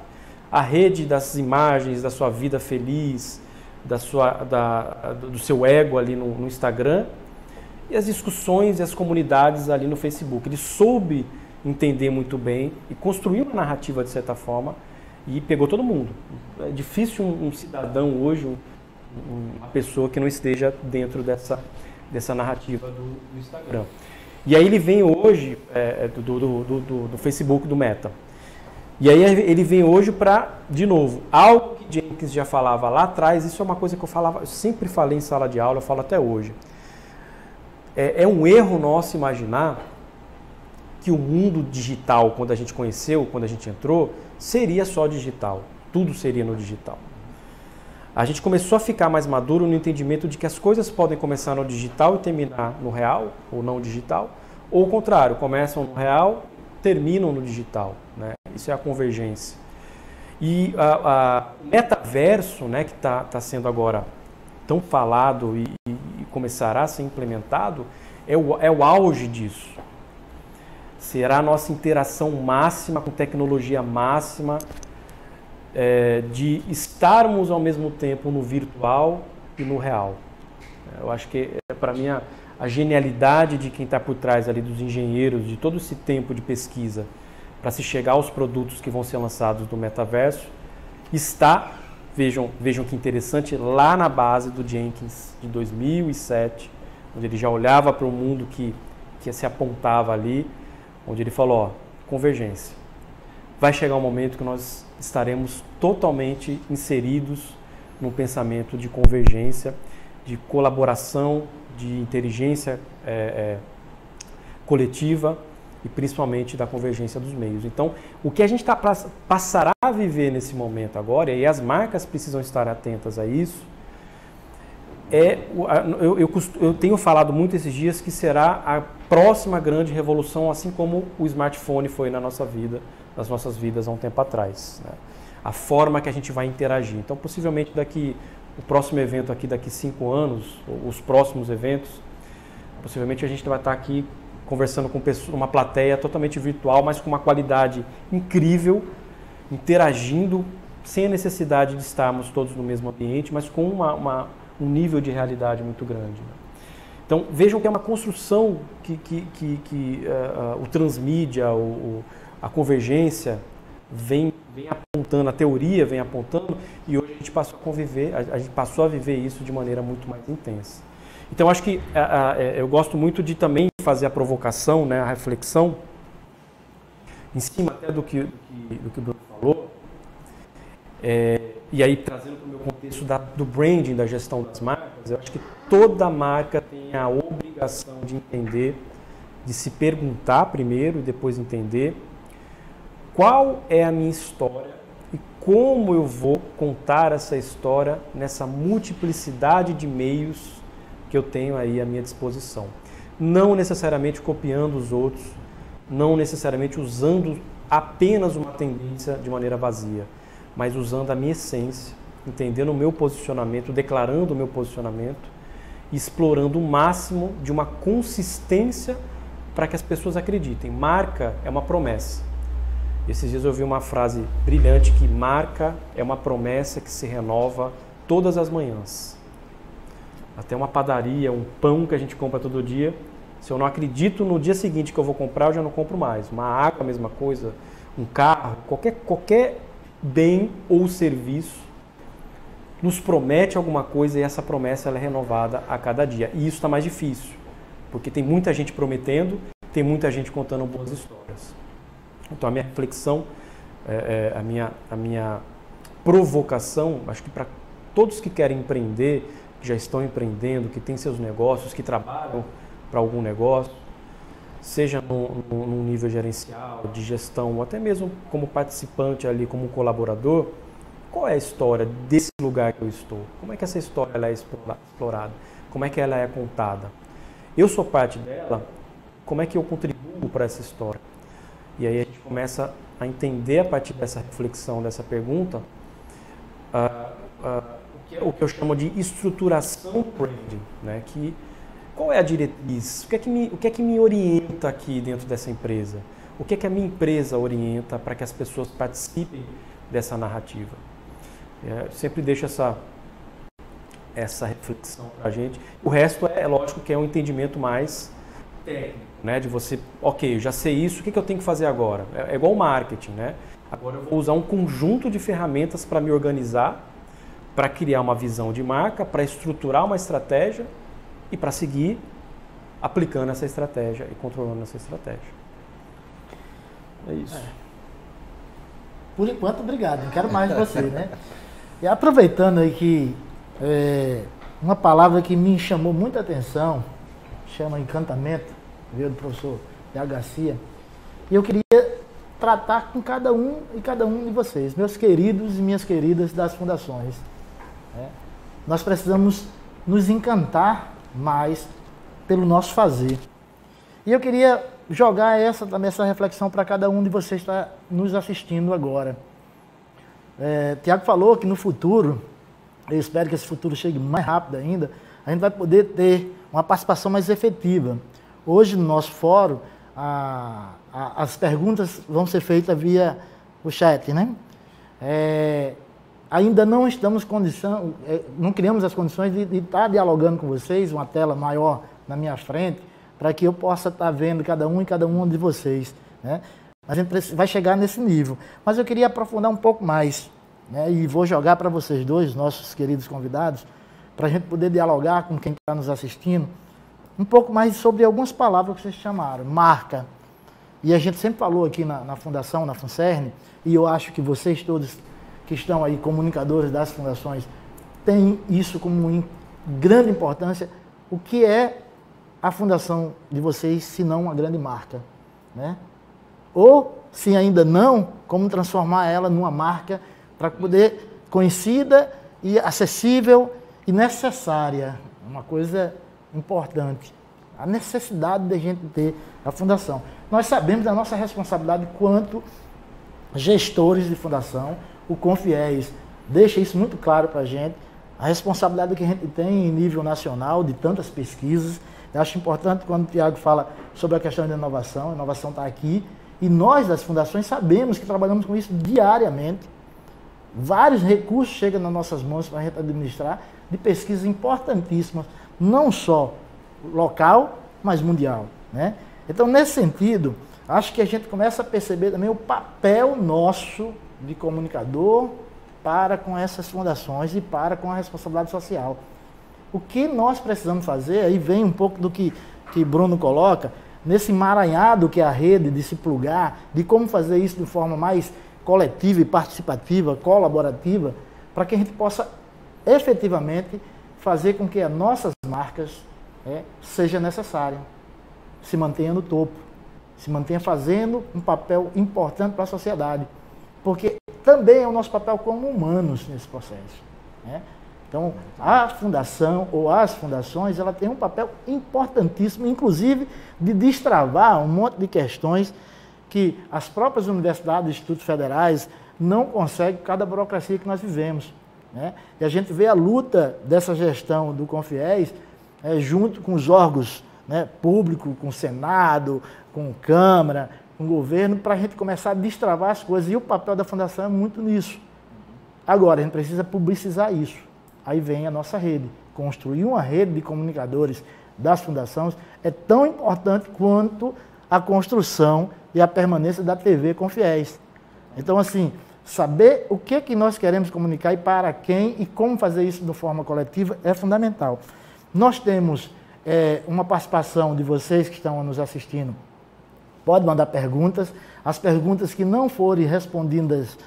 a rede das imagens, da sua vida feliz, do seu ego ali no Instagram, e as discussões e as comunidades ali no Facebook. Ele soube entender muito bem e construir uma narrativa de certa forma e pegou todo mundo. É difícil um cidadão hoje, uma pessoa que não esteja dentro dessa narrativa do Instagram. E aí ele vem hoje do Facebook, do Meta. E aí ele vem hoje para, de novo, algo que Jenkins já falava lá atrás, isso é uma coisa que eu sempre falei em sala de aula, eu falo até hoje. É um erro nosso imaginar que o mundo digital, quando a gente conheceu, quando a gente entrou, seria só digital. Tudo seria no digital. A gente começou a ficar mais maduro no entendimento de que as coisas podem começar no digital e terminar no real, ou não digital, ou o contrário, começam no real, terminam no digital. Né? Isso é a convergência. E o metaverso, né, que está sendo agora tão falado e começará a ser implementado, é o auge disso. Será a nossa interação máxima com tecnologia máxima, de estarmos ao mesmo tempo no virtual e no real. Eu acho que, para mim, a genialidade de quem está por trás ali, dos engenheiros, de todo esse tempo de pesquisa para se chegar aos produtos que vão ser lançados do metaverso, está, vejam que interessante, lá na base do Jenkins de 2007, onde ele já olhava para o mundo que se apontava ali, onde ele falou, ó, convergência. Vai chegar um momento que nós estaremos totalmente inseridos num pensamento de convergência, de colaboração, de inteligência coletiva e principalmente da convergência dos meios. Então, o que a gente passará a viver nesse momento agora, e as marcas precisam estar atentas a isso, eu tenho falado muito esses dias que será a próxima grande revolução, assim como o smartphone foi na nossa vida, nas nossas vidas há um tempo atrás, né? A forma que a gente vai interagir. Então, possivelmente o próximo evento aqui daqui 5 anos, os próximos eventos, possivelmente a gente vai estar aqui conversando com uma plateia totalmente virtual, mas com uma qualidade incrível, interagindo sem a necessidade de estarmos todos no mesmo ambiente, mas com um nível de realidade muito grande, né? Então, vejam que é uma construção que o transmídia, a convergência vem apontando, a teoria vem apontando, e hoje a gente passou a viver isso de maneira muito mais intensa. Então, acho que eu gosto muito de também fazer a provocação, né, a reflexão, em cima até do que o Bruno falou, e aí trazendo para o meu contexto do branding, da gestão das marcas, eu acho que toda marca tem a obrigação de entender, de se perguntar primeiro e depois entender qual é a minha história e como eu vou contar essa história nessa multiplicidade de meios que eu tenho aí à minha disposição. Não necessariamente copiando os outros, não necessariamente usando apenas uma tendência de maneira vazia, mas usando a minha essência, entendendo o meu posicionamento, declarando o meu posicionamento, explorando o máximo de uma consistência para que as pessoas acreditem. Marca é uma promessa. Esses dias eu ouvi uma frase brilhante que marca é uma promessa que se renova todas as manhãs. Até uma padaria, um pão que a gente compra todo dia, se eu não acredito no dia seguinte que eu vou comprar, eu já não compro mais. Uma água, a mesma coisa, um carro, qualquer bem ou serviço nos promete alguma coisa e essa promessa ela é renovada a cada dia. E isso está mais difícil, porque tem muita gente prometendo, tem muita gente contando boas histórias. Então a minha reflexão, a minha provocação, acho que para todos que querem empreender, que já estão empreendendo, que têm seus negócios, que trabalham para algum negócio, seja num nível gerencial, de gestão, ou até mesmo como participante ali, como colaborador, qual é a história desse lugar que eu estou? Como é que essa história ela é explorada? Como é que ela é contada? Eu sou parte dela, como é que eu contribuo para essa história? E aí a gente começa a entender a partir dessa reflexão, dessa pergunta, o que eu chamo de estruturação branding, né? Qual é a diretriz? O que é que me orienta aqui dentro dessa empresa? O que é que a minha empresa orienta para que as pessoas participem dessa narrativa? Sempre deixo essa reflexão para a gente. O resto é lógico que é um entendimento mais técnico, né? De você, ok, eu já sei isso, o que eu tenho que fazer agora? É igual marketing, né? Agora eu vou usar um conjunto de ferramentas para me organizar, para criar uma visão de marca, para estruturar uma estratégia e para seguir aplicando essa estratégia e controlando essa estratégia. É isso. Por enquanto, obrigado. Não quero mais de você, né? E aproveitando aí que uma palavra que me chamou muita atenção, chama encantamento, veio do professor Thiago Garcia, e eu queria tratar com cada um de vocês, meus queridos e minhas queridas das fundações. Nós precisamos nos encantar mais pelo nosso fazer. E eu queria jogar essa reflexão para cada um de vocês que está nos assistindo agora. Tiago falou que no futuro, eu espero que esse futuro chegue mais rápido ainda, a gente vai poder ter uma participação mais efetiva. Hoje, no nosso fórum, as perguntas vão ser feitas via o chat, né? Ainda não estamos não criamos as condições de estar dialogando com vocês, uma tela maior na minha frente, para que eu possa estar vendo cada um de vocês, né? A gente vai chegar nesse nível. Mas eu queria aprofundar um pouco mais, né? E vou jogar para vocês dois, nossos queridos convidados, para a gente poder dialogar com quem está nos assistindo, um pouco mais sobre algumas palavras que vocês chamaram. Marca. E a gente sempre falou aqui na Fundação, na FUNCERN, e eu acho que vocês todos que estão aí, comunicadores das fundações, têm isso como grande importância. O que é a fundação de vocês, se não uma grande marca, né? Ou, se ainda não, como transformar ela numa marca para poder conhecida e acessível e necessária. Uma coisa importante. A necessidade de a gente ter a fundação. Nós sabemos da nossa responsabilidade quanto gestores de fundação. O Confiéis deixa isso muito claro para a gente. A responsabilidade que a gente tem em nível nacional, de tantas pesquisas. Eu acho importante quando o Tiago fala sobre a questão da inovação. A inovação está aqui. E nós, das fundações, sabemos que trabalhamos com isso diariamente. Vários recursos chegam nas nossas mãos para a gente administrar, de pesquisas importantíssimas, não só local, mas mundial, né? Então, nesse sentido, acho que a gente começa a perceber também o papel nosso de comunicador para com essas fundações e para com a responsabilidade social. O que nós precisamos fazer, aí vem um pouco do que Bruno coloca, nesse emaranhado que é a rede, de se plugar, de como fazer isso de forma mais coletiva e participativa, colaborativa, para que a gente possa efetivamente fazer com que as nossas marcas seja necessária, se mantenha no topo, se mantenha fazendo um papel importante para a sociedade, porque também é o nosso papel como humanos nesse processo, né? Então, a fundação ou as fundações, ela tem um papel importantíssimo, inclusive de destravar um monte de questões que as próprias universidades e institutos federais não conseguem por causa da burocracia que nós vivemos, né? E a gente vê a luta dessa gestão do Confiéis junto com os órgãos, né, públicos, com o Senado, com a Câmara, com o governo, para a gente começar a destravar as coisas. E o papel da fundação é muito nisso. Agora, a gente precisa publicizar isso. Aí vem a nossa rede. Construir uma rede de comunicadores das fundações é tão importante quanto a construção e a permanência da TV Confiéis. Então, assim, saber o que nós queremos comunicar e para quem e como fazer isso de forma coletiva é fundamental. Nós temos uma participação de vocês que estão nos assistindo. Pode mandar perguntas. As perguntas que não forem respondidas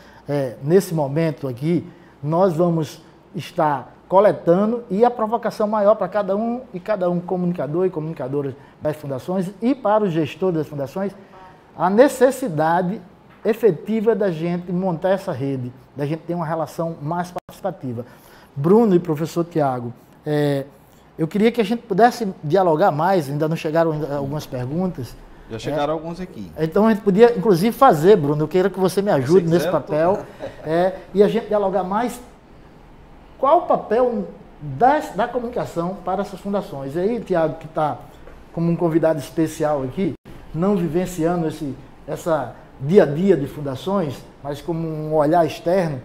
nesse momento aqui, nós vamos estar coletando, e a provocação maior para cada um comunicador e comunicadoras das fundações e para os gestores das fundações, a necessidade efetiva da gente montar essa rede, da gente ter uma relação mais participativa. Bruno e professor Tiago, eu queria que a gente pudesse dialogar mais, ainda não chegaram algumas perguntas. Já chegaram alguns aqui. Então a gente podia, inclusive, fazer, Bruno, eu quero que você me ajude nesse papel, e a gente dialogar mais. Qual o papel da comunicação para essas fundações? E aí, Tiago, que está como um convidado especial aqui, não vivenciando essa dia a dia de fundações, mas como um olhar externo,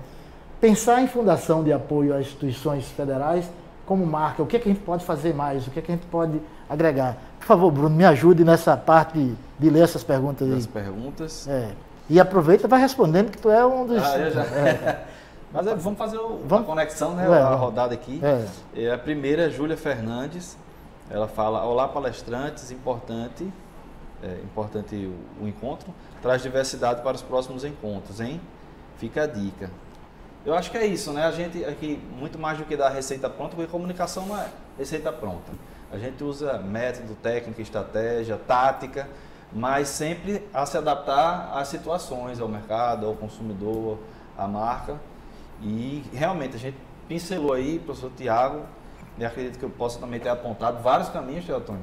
pensar em fundação de apoio às instituições federais como marca. O que a gente pode fazer mais? O que a gente pode agregar? Por favor, Bruno, me ajude nessa parte de ler essas perguntas aí. As perguntas. E aproveita e vai respondendo, que tu é um dos... eu já... Mas vamos fazer a conexão, né? A rodada aqui. A primeira é Júlia Fernandes. Ela fala: olá, palestrantes, importante o encontro, traz diversidade para os próximos encontros, hein? Fica a dica. Eu acho que é isso, né? A gente aqui, muito mais do que dar receita pronta, porque comunicação não é receita pronta. A gente usa método, técnica, estratégia, tática, mas sempre a se adaptar às situações, ao mercado, ao consumidor, à marca. E realmente a gente pincelou aí, professor Tiago, e acredito que eu possa também ter apontado vários caminhos, Antônio,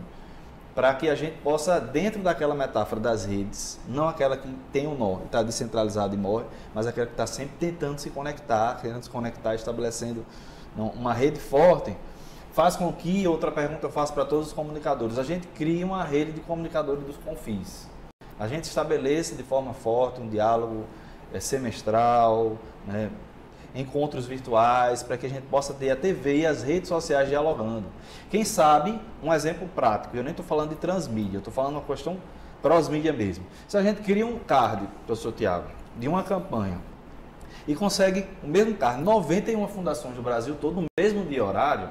para que a gente possa, dentro daquela metáfora das redes, não aquela que tem um nó, está descentralizada e morre, mas aquela que está sempre tentando se conectar, querendo se conectar, estabelecendo uma rede forte, faz com que, outra pergunta eu faço para todos os comunicadores, a gente cria uma rede de comunicadores dos confins. A gente estabeleça de forma forte um diálogo semestral, né? encontros virtuais, para que a gente possa ter a TV e as redes sociais dialogando. Quem sabe, um exemplo prático, eu nem estou falando de transmídia, eu estou falando uma questão cross-mídia mesmo. Se a gente cria um card, professor Tiago, de uma campanha, e consegue o mesmo card, 91 fundações do Brasil todo, no mesmo dia e horário,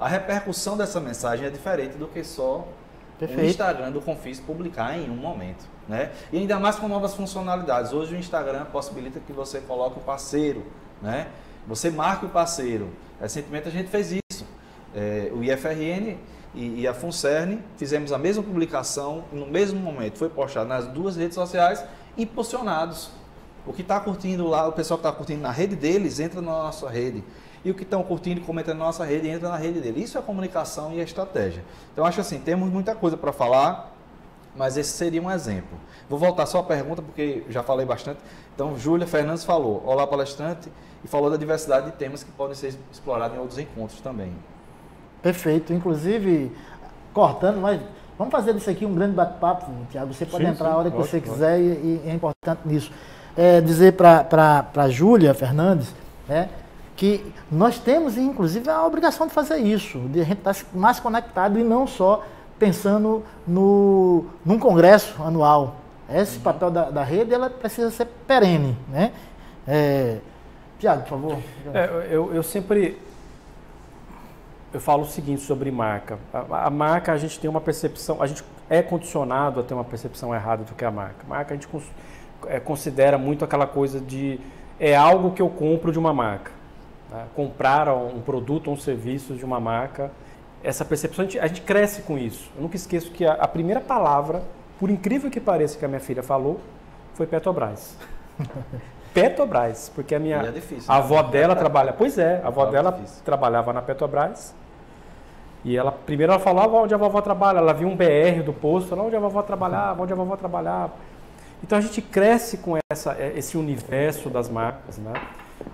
a repercussão dessa mensagem é diferente do que só o Instagram do Confis publicar em um momento, né? E ainda mais com novas funcionalidades. Hoje o Instagram possibilita que você coloque o parceiro, né? Você marque o parceiro. Recentemente a gente fez isso. O IFRN e a FUNCERN fizemos a mesma publicação no mesmo momento. Foi postado nas duas redes sociais, impulsionados. O que está curtindo lá, o pessoal que está curtindo na rede deles, entra na nossa rede. E o que estão curtindo e comentando na nossa rede, entra na rede dele. Isso é a comunicação e a estratégia. Então, acho assim, temos muita coisa para falar, mas esse seria um exemplo. Vou voltar só à pergunta, porque já falei bastante. Então, Júlia Fernandes falou, olá palestrante, e falou da diversidade de temas que podem ser explorados em outros encontros também. Perfeito. Inclusive, cortando, mas vamos fazer disso aqui um grande bate-papo, Tiago. Você pode entrar a hora que você quiser e é importante nisso. Dizer para a Júlia Fernandes, que nós temos, inclusive, a obrigação de fazer isso, de a gente estar mais conectado e não só pensando num congresso anual. Esse papel da rede, ela precisa ser perene, né? Tiago, por favor. Eu falo o seguinte sobre marca. A marca, a gente tem uma percepção, a gente é condicionado a ter uma percepção errada do que é a marca. Marca, a gente considera muito aquela coisa de é algo que eu compro de uma marca. Tá? Comprar um produto ou um serviço de uma marca, essa percepção, a gente cresce com isso. Eu nunca esqueço que a primeira palavra, por incrível que pareça que a minha filha falou, foi Petrobras. Petrobras, porque a difícil, a avó dela trabalha, a avó dela trabalhava na Petrobras. E primeiro ela falava onde a vovó trabalha, ela viu um BR do posto, onde a vovó trabalhava, onde a vovó trabalhava. Então a gente cresce com esse universo das marcas, né?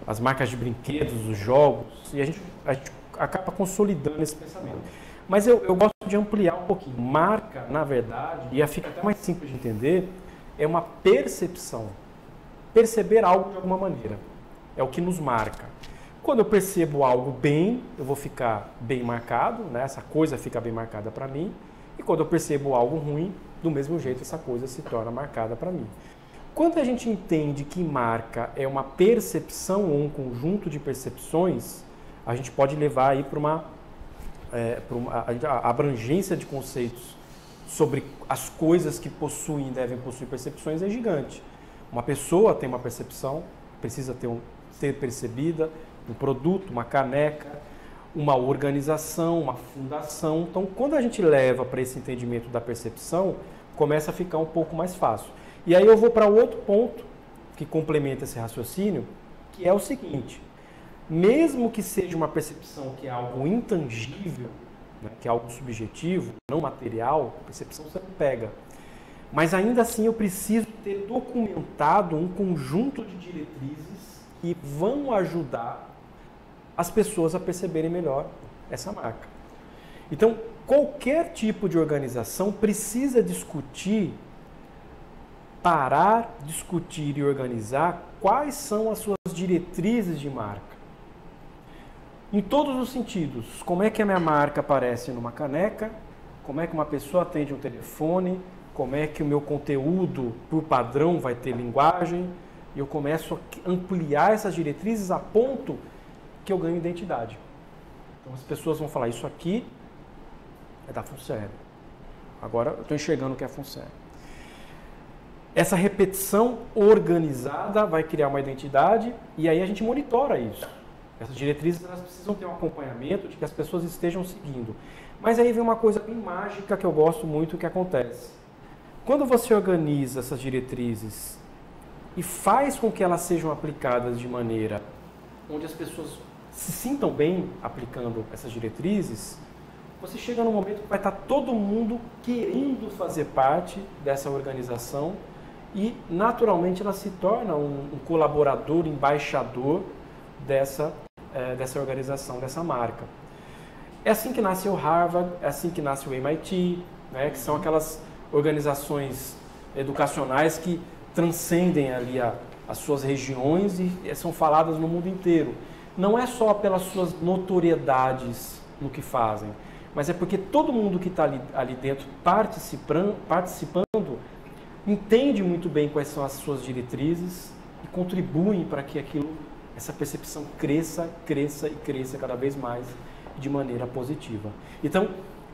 As marcas de brinquedos, os jogos, e a gente acaba consolidando esse pensamento. Mas eu gosto de ampliar um pouquinho. Marca, na verdade, e fica até mais simples de entender, é uma percepção. Perceber algo de alguma maneira. É o que nos marca. Quando eu percebo algo bem, eu vou ficar bem marcado, né? Essa coisa fica bem marcada para mim. E quando eu percebo algo ruim, do mesmo jeito essa coisa se torna marcada para mim. Quando a gente entende que marca é uma percepção ou um conjunto de percepções, a gente pode levar aí para uma abrangência de conceitos sobre as coisas que possuem e devem possuir percepções é gigante. Uma pessoa tem uma percepção, precisa ser percebida, um produto, uma caneca, uma organização, uma fundação. Então, quando a gente leva para esse entendimento da percepção, começa a ficar um pouco mais fácil. E aí eu vou para outro ponto que complementa esse raciocínio, que é o seguinte: mesmo que seja uma percepção que é algo intangível, né, que é algo subjetivo, não material, a percepção você não pega. Mas ainda assim eu preciso ter documentado um conjunto de diretrizes que vão ajudar as pessoas a perceberem melhor essa marca. Então, qualquer tipo de organização precisa parar, discutir e organizar quais são as suas diretrizes de marca. Em todos os sentidos. Como é que a minha marca aparece numa caneca? Como é que uma pessoa atende um telefone? Como é que o meu conteúdo, por padrão, vai ter linguagem? E eu começo a ampliar essas diretrizes a ponto que eu ganho identidade. Então as pessoas vão falar, isso aqui é da FUNCERN. Agora eu estou enxergando o que é a FUNCERN. Essa repetição organizada vai criar uma identidade e aí a gente monitora isso. Essas diretrizes elas precisam ter um acompanhamento de que as pessoas estejam seguindo. Mas aí vem uma coisa bem mágica que eu gosto muito que acontece. Quando você organiza essas diretrizes e faz com que elas sejam aplicadas de maneira onde as pessoas se sintam bem aplicando essas diretrizes, você chega num momento que vai estar todo mundo querendo fazer parte dessa organização e, naturalmente, ela se torna um colaborador, embaixador dessa organização, dessa marca. É assim que nasce o Harvard, é assim que nasce o MIT, né, que são aquelas organizações educacionais que transcendem ali as suas regiões e são faladas no mundo inteiro. Não é só pelas suas notoriedades no que fazem, mas é porque todo mundo que está ali dentro participando entende muito bem quais são as suas diretrizes e contribuem para que essa percepção cresça cada vez mais de maneira positiva. Então,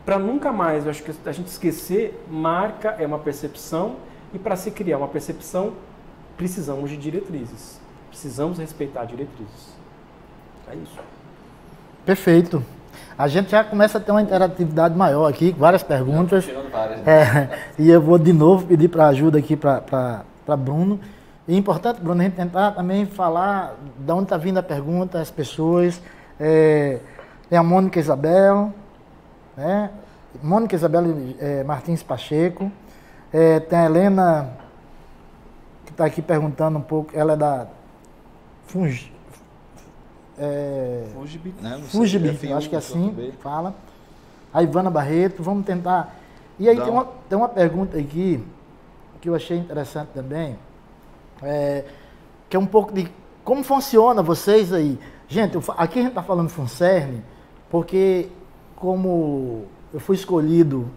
para nunca mais, eu acho que a gente esquecer, marca é uma percepção e para se criar uma percepção, precisamos de diretrizes. Precisamos respeitar diretrizes. É isso. Perfeito. A gente já começa a ter uma interatividade maior aqui, várias perguntas. E eu vou de novo pedir para ajuda aqui para Bruno. E é importante, Bruno, a gente tentar também falar de onde está vindo a pergunta, as pessoas. Tem a Mônica Isabel, né? Mônica Isabel Martins Pacheco. Tem a Helena, que está aqui perguntando um pouco, ela é da Fugibit, acho que é assim, fala. A Ivana Barreto, vamos tentar. E aí tem uma pergunta aqui que eu achei interessante também, que é um pouco de como funciona vocês aí. Gente, aqui a gente está falando FUNCERN, porque como eu fui escolhido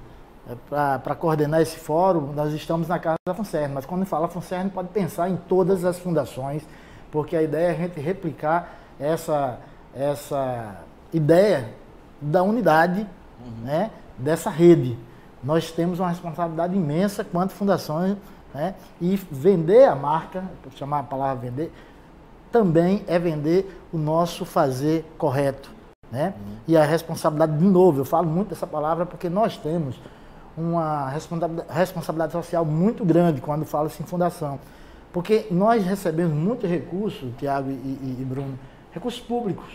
para coordenar esse fórum, nós estamos na casa da FUNCERN, mas quando fala FUNCERN pode pensar em todas as fundações, porque a ideia é a gente replicar essa ideia da unidade, né, dessa rede. Nós temos uma responsabilidade imensa quanto fundações, né, e vender a marca, por chamar a palavra vender, também é vender o nosso fazer correto, né? E a responsabilidade, de novo, eu falo muito dessa palavra porque nós temos uma responsabilidade social muito grande quando fala-se em fundação. Porque nós recebemos muito recurso, Tiago e Bruno, recursos públicos,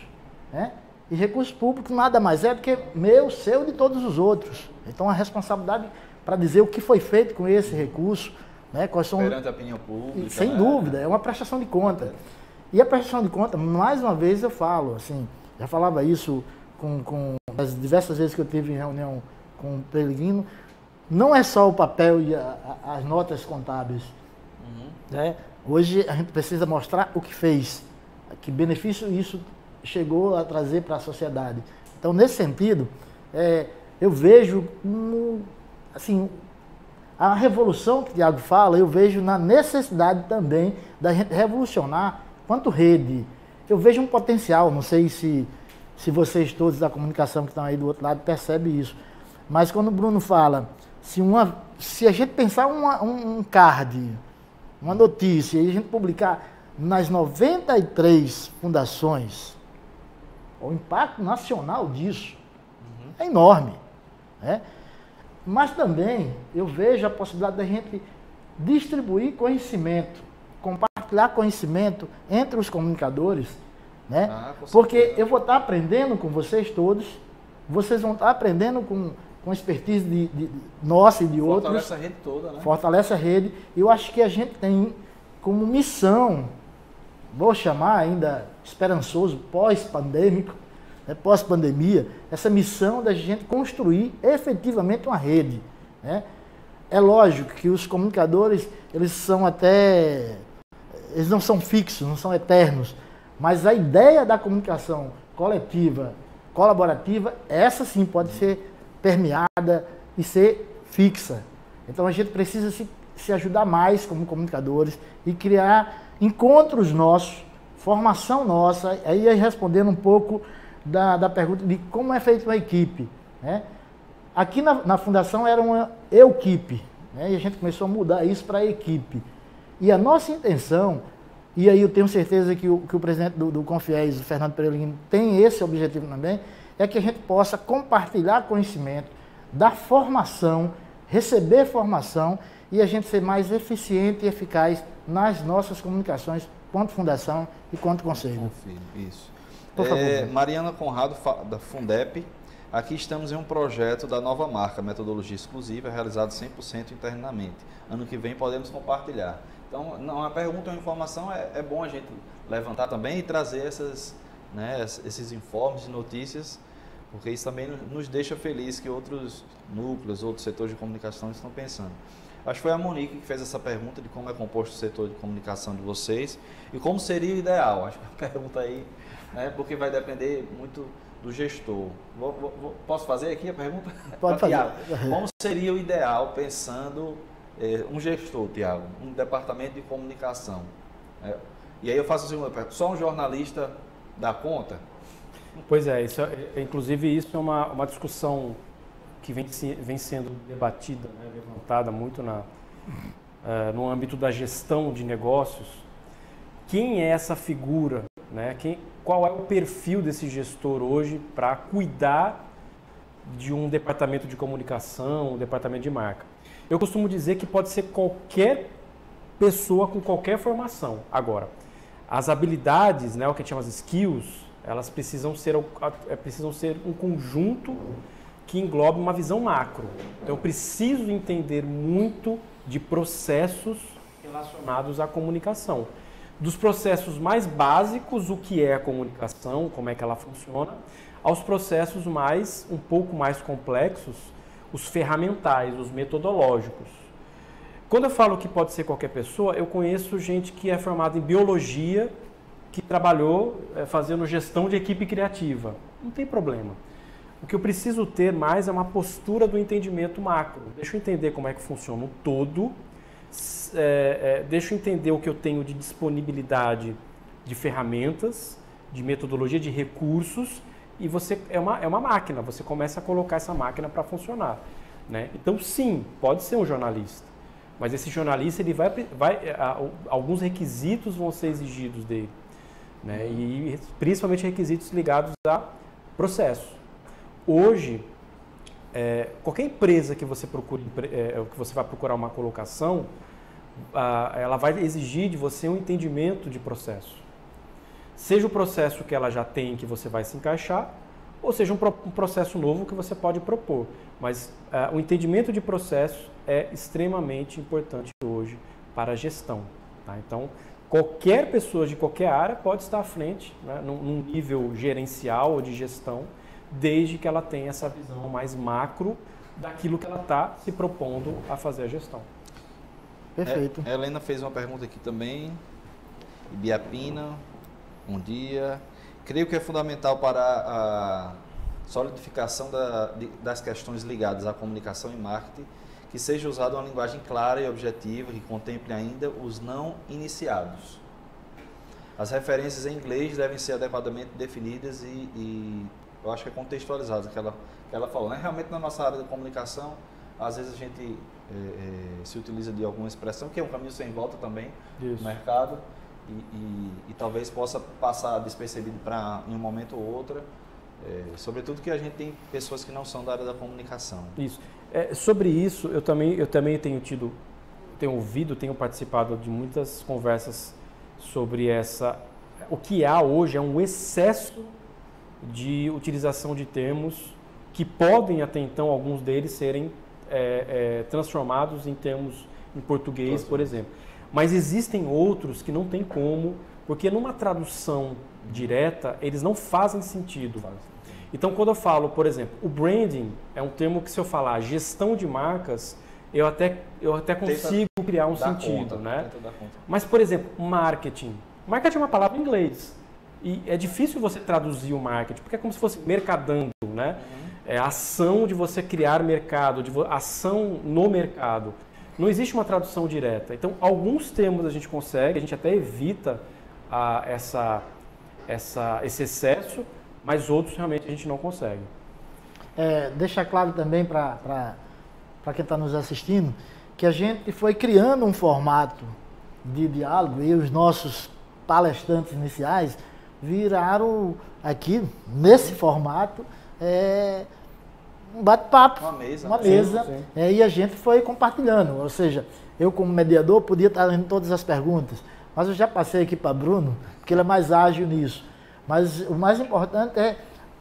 né? E recursos públicos nada mais é do que meu, seu e de todos os outros. Então a responsabilidade para dizer o que foi feito com esse recurso, né? Quais são... Perante a opinião pública. Sem dúvida, é uma prestação de conta. E a prestação de conta, mais uma vez eu falo, assim, já falava isso com as diversas vezes que eu tive em reunião com o Peregrino, não é só o papel e as notas contábeis. Né? Hoje a gente precisa mostrar o que fez, que benefício isso chegou a trazer para a sociedade. Então, nesse sentido, eu vejo, assim, a revolução que o Tiago fala, eu vejo na necessidade também da gente revolucionar quanto rede. Eu vejo um potencial, não sei se vocês todos da comunicação que estão aí do outro lado percebem isso, mas quando o Bruno fala, se a gente pensar um card, uma notícia, e a gente publicar nas 93 fundações, o impacto nacional disso é enorme, né? Mas também eu vejo a possibilidade da gente distribuir conhecimento, compartilhar conhecimento entre os comunicadores, né? Porque eu vou estar aprendendo com vocês todos, vocês vão estar aprendendo com expertise nossa e de outros. Fortalece a rede toda, né? Fortalece a rede. E eu acho que a gente tem como missão, vou chamar ainda esperançoso, pós-pandêmico, né, pós-pandemia, essa missão da gente construir efetivamente uma rede, né? É lógico que os comunicadores, eles não são fixos, não são eternos, mas a ideia da comunicação coletiva, colaborativa, essa sim pode ser permeada e ser fixa. Então a gente precisa se ajudar mais como comunicadores e criar encontros nossos, formação nossa, aí respondendo um pouco da pergunta de como é feita uma equipe, né? Aqui na Fundação era uma equipe, né? E a gente começou a mudar isso para equipe. E a nossa intenção, e aí eu tenho certeza que o presidente do Confiéis, o Fernando Peregrino, tem esse objetivo também, é que a gente possa compartilhar conhecimento, dar formação, receber formação e a gente ser mais eficiente e eficaz nas nossas comunicações, quanto Fundação e quanto Conselho. Isso. Por favor. Mariana Conrado, da Fundep. Aqui estamos em um projeto da nova marca, metodologia exclusiva, realizado 100% internamente. Ano que vem podemos compartilhar. Então, a pergunta ou informação é bom a gente levantar também e trazer esses informes e notícias, porque isso também nos deixa feliz que outros núcleos, outros setores de comunicação estão pensando. Acho que foi a Monique que fez essa pergunta de como é composto o setor de comunicação de vocês e como seria o ideal. Acho que a pergunta aí, né, porque vai depender muito do gestor. Posso fazer aqui a pergunta? Pode fazer. Tiago, como seria o ideal pensando um gestor, Tiago, um departamento de comunicação? E aí eu faço assim uma pergunta, só um jornalista dá conta? Pois é, inclusive isso é uma discussão que vem sendo debatida, né, levantada muito no âmbito da gestão de negócios. Quem é essa figura? Né? Qual é o perfil desse gestor hoje para cuidar de um departamento de comunicação, um departamento de marca? Eu costumo dizer que pode ser qualquer pessoa com qualquer formação. Agora, as habilidades, né, o que a gente chama as skills, elas precisam ser um conjunto que englobe uma visão macro. Então, eu preciso entender muito de processos relacionados à comunicação. Dos processos mais básicos, o que é a comunicação, como é que ela funciona, aos processos um pouco mais complexos, os ferramentais, os metodológicos. Quando eu falo que pode ser qualquer pessoa, eu conheço gente que é formada em biologia, que trabalhou fazendo gestão de equipe criativa. Não tem problema. O que eu preciso ter mais é uma postura do entendimento macro. Deixa eu entender como é que funciona o todo, deixa eu entender o que eu tenho de disponibilidade de ferramentas, de metodologia, de recursos, e você é uma máquina, você começa a colocar essa máquina para funcionar. Né? Então, sim, pode ser um jornalista, mas esse jornalista, ele alguns requisitos vão ser exigidos dele, né? E principalmente requisitos ligados a processo. Hoje, qualquer empresa que você procure, que você vai procurar uma colocação, ela vai exigir de você um entendimento de processo. Seja o processo que ela já tem, que você vai se encaixar, ou seja um processo novo que você pode propor. Mas o entendimento de processo é extremamente importante hoje para a gestão. Tá? Então, qualquer pessoa de qualquer área pode estar à frente, né, num nível gerencial ou de gestão, desde que ela tenha essa visão mais macro daquilo que ela está se propondo a fazer a gestão. Perfeito. A Helena fez uma pergunta aqui também. Ibiapina, bom dia. Creio que é fundamental para a solidificação das questões ligadas à comunicação e marketing que seja usada uma linguagem clara e objetiva que contemple ainda os não iniciados. As referências em inglês devem ser adequadamente definidas e eu acho que é contextualizado que ela falou. Né? Realmente, na nossa área de comunicação, às vezes a gente se utiliza de alguma expressão, que é um caminho sem volta também no mercado, e talvez possa passar despercebido em um momento ou outro, sobretudo que a gente tem pessoas que não são da área da comunicação. Isso. Sobre isso, eu também tenho participado de muitas conversas sobre o que há hoje é um excesso de utilização de termos que podem até então, alguns deles, serem transformados em termos em português, por exemplo. Mas existem outros que não tem como, porque numa tradução direta, eles não fazem sentido. Então, quando eu falo, por exemplo, o branding é um termo que, se eu falar gestão de marcas, eu até consigo criar um sentido, né? Mas, por exemplo, marketing. Marketing é uma palavra em inglês. E é difícil você traduzir o marketing, porque é como se fosse mercadando, né? É a ação de você criar mercado, ação no mercado. Não existe uma tradução direta. Então, alguns termos a gente consegue, a gente até evita esse excesso, mas outros realmente a gente não consegue. Deixa claro também para quem está nos assistindo, que a gente foi criando um formato de diálogo e os nossos palestrantes iniciais viraram aqui, nesse formato, um bate-papo, uma mesa. Sim. E a gente foi compartilhando, ou seja, eu como mediador podia estar lendo todas as perguntas, mas eu já passei aqui para Bruno, porque ele é mais ágil nisso. Mas o mais importante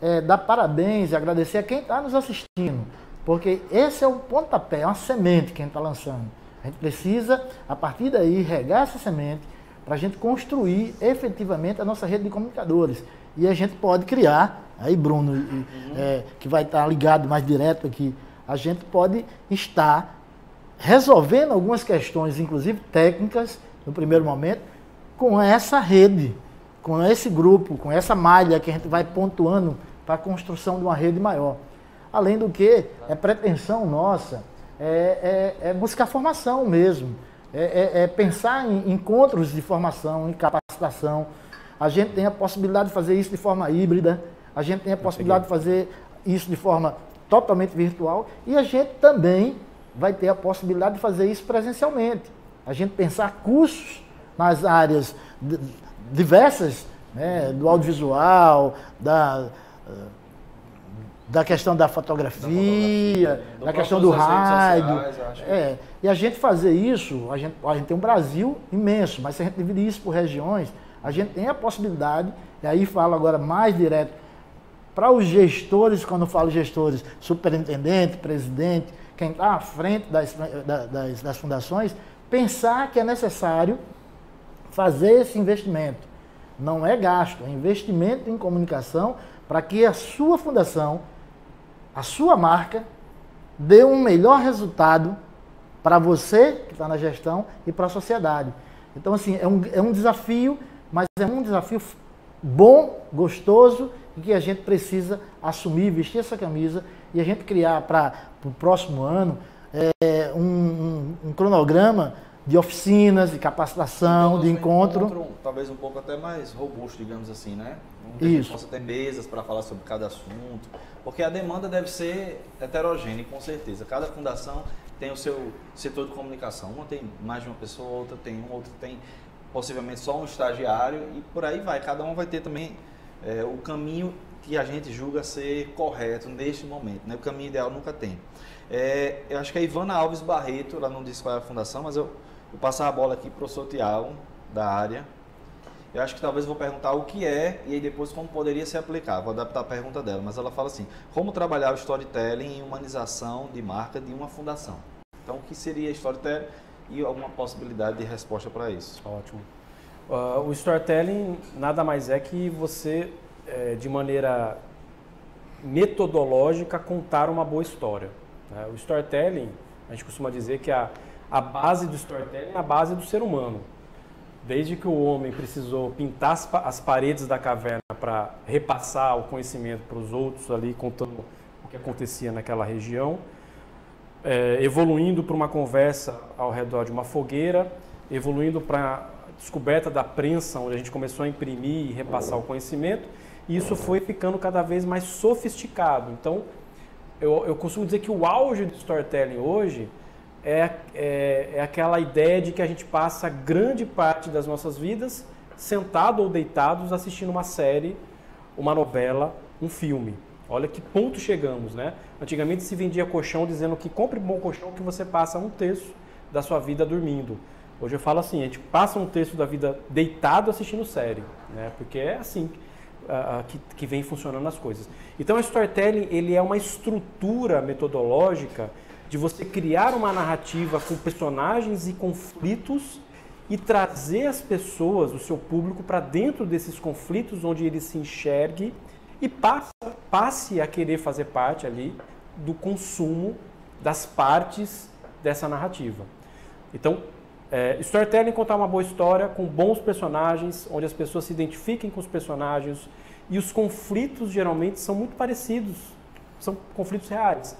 é dar parabéns e agradecer a quem está nos assistindo, porque esse é o pontapé, é uma semente que a gente está lançando. A gente precisa, a partir daí, regar essa semente para a gente construir efetivamente a nossa rede de comunicadores. E a gente pode criar, aí Bruno, que vai estar ligado mais direto aqui, a gente pode estar resolvendo algumas questões, inclusive técnicas, no primeiro momento, com essa rede, com esse grupo, com essa malha que a gente vai pontuando para a construção de uma rede maior. Além do que, é pretensão nossa, é buscar formação mesmo, é pensar em encontros de formação, em capacitação. A gente tem a possibilidade de fazer isso de forma híbrida, a gente tem a possibilidade de fazer isso de forma totalmente virtual e a gente também vai ter a possibilidade de fazer isso presencialmente. A gente pensar cursos nas áreas diversas, né, do audiovisual, da questão da fotografia, da questão do rádio. E a gente fazer isso, a gente tem um Brasil imenso, mas se a gente dividir isso por regiões, a gente tem a possibilidade, e aí falo agora mais direto, para os gestores, quando eu falo gestores, superintendente, presidente, quem está à frente das fundações, pensar que é necessário fazer esse investimento. Não é gasto, é investimento em comunicação para que a sua fundação, a sua marca, dê um melhor resultado para você que está na gestão e para a sociedade. Então, assim, é um desafio, mas é um desafio bom, gostoso, e que a gente precisa assumir, vestir essa camisa e a gente criar para o próximo ano um cronograma de oficinas, de capacitação, então, de encontro. Talvez um pouco até mais robusto, digamos assim, né? Isso. Possa ter mesas para falar sobre cada assunto, porque a demanda deve ser heterogênea, com certeza. Cada fundação tem o seu setor de comunicação. Uma tem mais de uma pessoa, outra tem possivelmente só um estagiário e por aí vai. Cada um vai ter também o caminho que a gente julga ser correto neste momento, né? O caminho ideal nunca tem. Eu acho que a Ivana Alves Barreto, ela não disse qual é a fundação, mas eu vou passar a bola aqui para o professor Tiago, da área. Eu acho que talvez vou perguntar o que é e aí depois como poderia se aplicar. Vou adaptar a pergunta dela, mas ela fala assim, como trabalhar o storytelling em humanização de marca de uma fundação? Então, o que seria storytelling e alguma possibilidade de resposta para isso? Ótimo. O storytelling nada mais é que você, de maneira metodológica, contar uma boa história. O storytelling, a gente costuma dizer que a base do storytelling é a base do ser humano. Desde que o homem precisou pintar as paredes da caverna para repassar o conhecimento para os outros ali, contando o que acontecia naquela região, evoluindo para uma conversa ao redor de uma fogueira, evoluindo para a descoberta da prensa, onde a gente começou a imprimir e repassar o conhecimento, e isso foi ficando cada vez mais sofisticado. Então, eu costumo dizer que o auge do storytelling hoje é aquela ideia de que a gente passa grande parte das nossas vidas sentado ou deitados assistindo uma série, uma novela, um filme. Olha que ponto chegamos, né? Antigamente se vendia colchão dizendo que compre um bom colchão que você passa um terço da sua vida dormindo. Hoje eu falo assim, a gente passa um terço da vida deitado assistindo série, né? Porque é assim que vem funcionando as coisas. Então o storytelling, ele é uma estrutura metodológica de você criar uma narrativa com personagens e conflitos e trazer as pessoas, o seu público, para dentro desses conflitos, onde ele se enxergue e passe a querer fazer parte ali do consumo das partes dessa narrativa. Então, storytelling é contar uma boa história com bons personagens, onde as pessoas se identifiquem com os personagens e os conflitos geralmente são muito parecidos, são conflitos reais.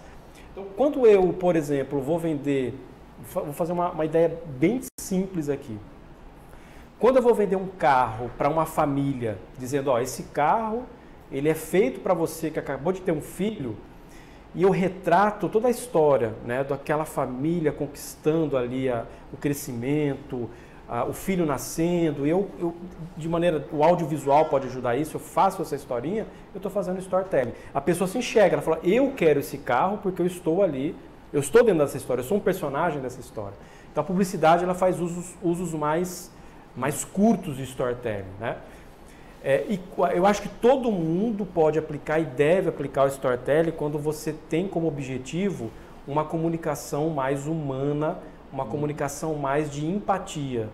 Então, quando eu, por exemplo, vou fazer uma ideia bem simples aqui. Quando eu vou vender um carro para uma família, dizendo, esse carro, ele é feito para você que acabou de ter um filho, e eu retrato toda a história, né, daquela família conquistando ali o crescimento, o filho nascendo, de maneira, o audiovisual pode ajudar isso, eu faço essa historinha, eu estou fazendo storytelling. A pessoa se enxerga, ela fala, eu quero esse carro porque eu estou ali, eu estou dentro dessa história, eu sou um personagem dessa história. Então a publicidade, ela faz usos mais curtos de storytelling, né? E eu acho que todo mundo pode aplicar e deve aplicar o storytelling quando você tem como objetivo uma comunicação mais humana, uma comunicação mais de empatia.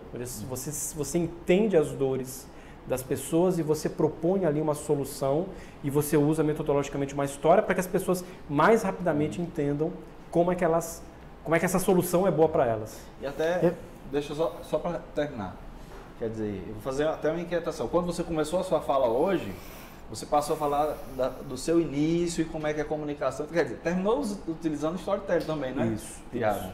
Você entende as dores das pessoas e você propõe ali uma solução e você usa metodologicamente uma história para que as pessoas mais rapidamente entendam como é que elas como é que essa solução é boa para elas. E até, deixa eu só para terminar, quer dizer, eu vou fazer até uma inquietação. Quando você começou a sua fala hoje, você passou a falar do seu início e como é que é a comunicação, quer dizer, terminou utilizando storytelling também, né?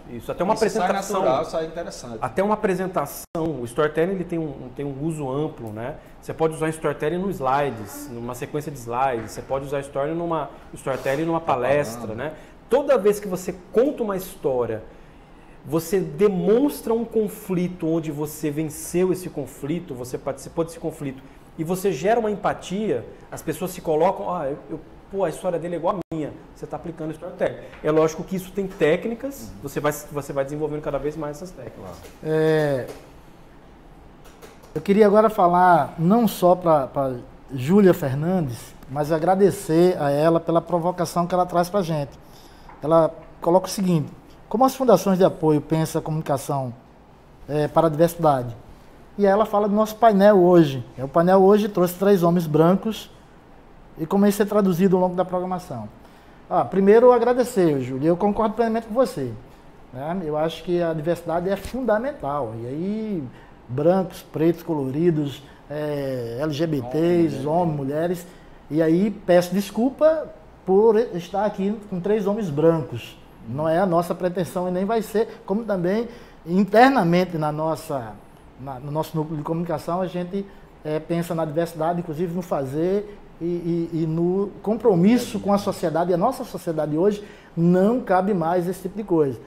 Isso. Até uma apresentação. Sai natural, sai interessante. Até uma apresentação, o storytelling ele tem um uso amplo, né? Você pode usar storytelling nos slides, numa sequência de slides, você pode usar storytelling numa palestra, né? Toda vez que você conta uma história, você demonstra um conflito onde você venceu esse conflito, você participou desse conflito, e você gera uma empatia, as pessoas se colocam, a história dele é igual a minha, você está aplicando storytelling. É lógico que isso tem técnicas, você vai desenvolvendo cada vez mais essas técnicas. Eu queria agora falar não só para Júlia Fernandes, mas agradecer a ela pela provocação que ela traz para a gente. Ela coloca o seguinte: como as fundações de apoio pensam a comunicação para a diversidade? E ela fala do nosso painel hoje. O painel hoje trouxe 3 homens brancos e como isso é traduzido ao longo da programação. Primeiro, agradecer, Júlia. Eu concordo plenamente com você, né? Eu acho que a diversidade é fundamental. E aí, brancos, pretos, coloridos, LGBTs, homens, mulheres. E aí, peço desculpa por estar aqui com 3 homens brancos. Não é a nossa pretensão e nem vai ser, como também internamente no nosso núcleo de comunicação a gente pensa na diversidade, inclusive no fazer e no compromisso com a sociedade. E a nossa sociedade hoje não cabe mais esse tipo de coisa.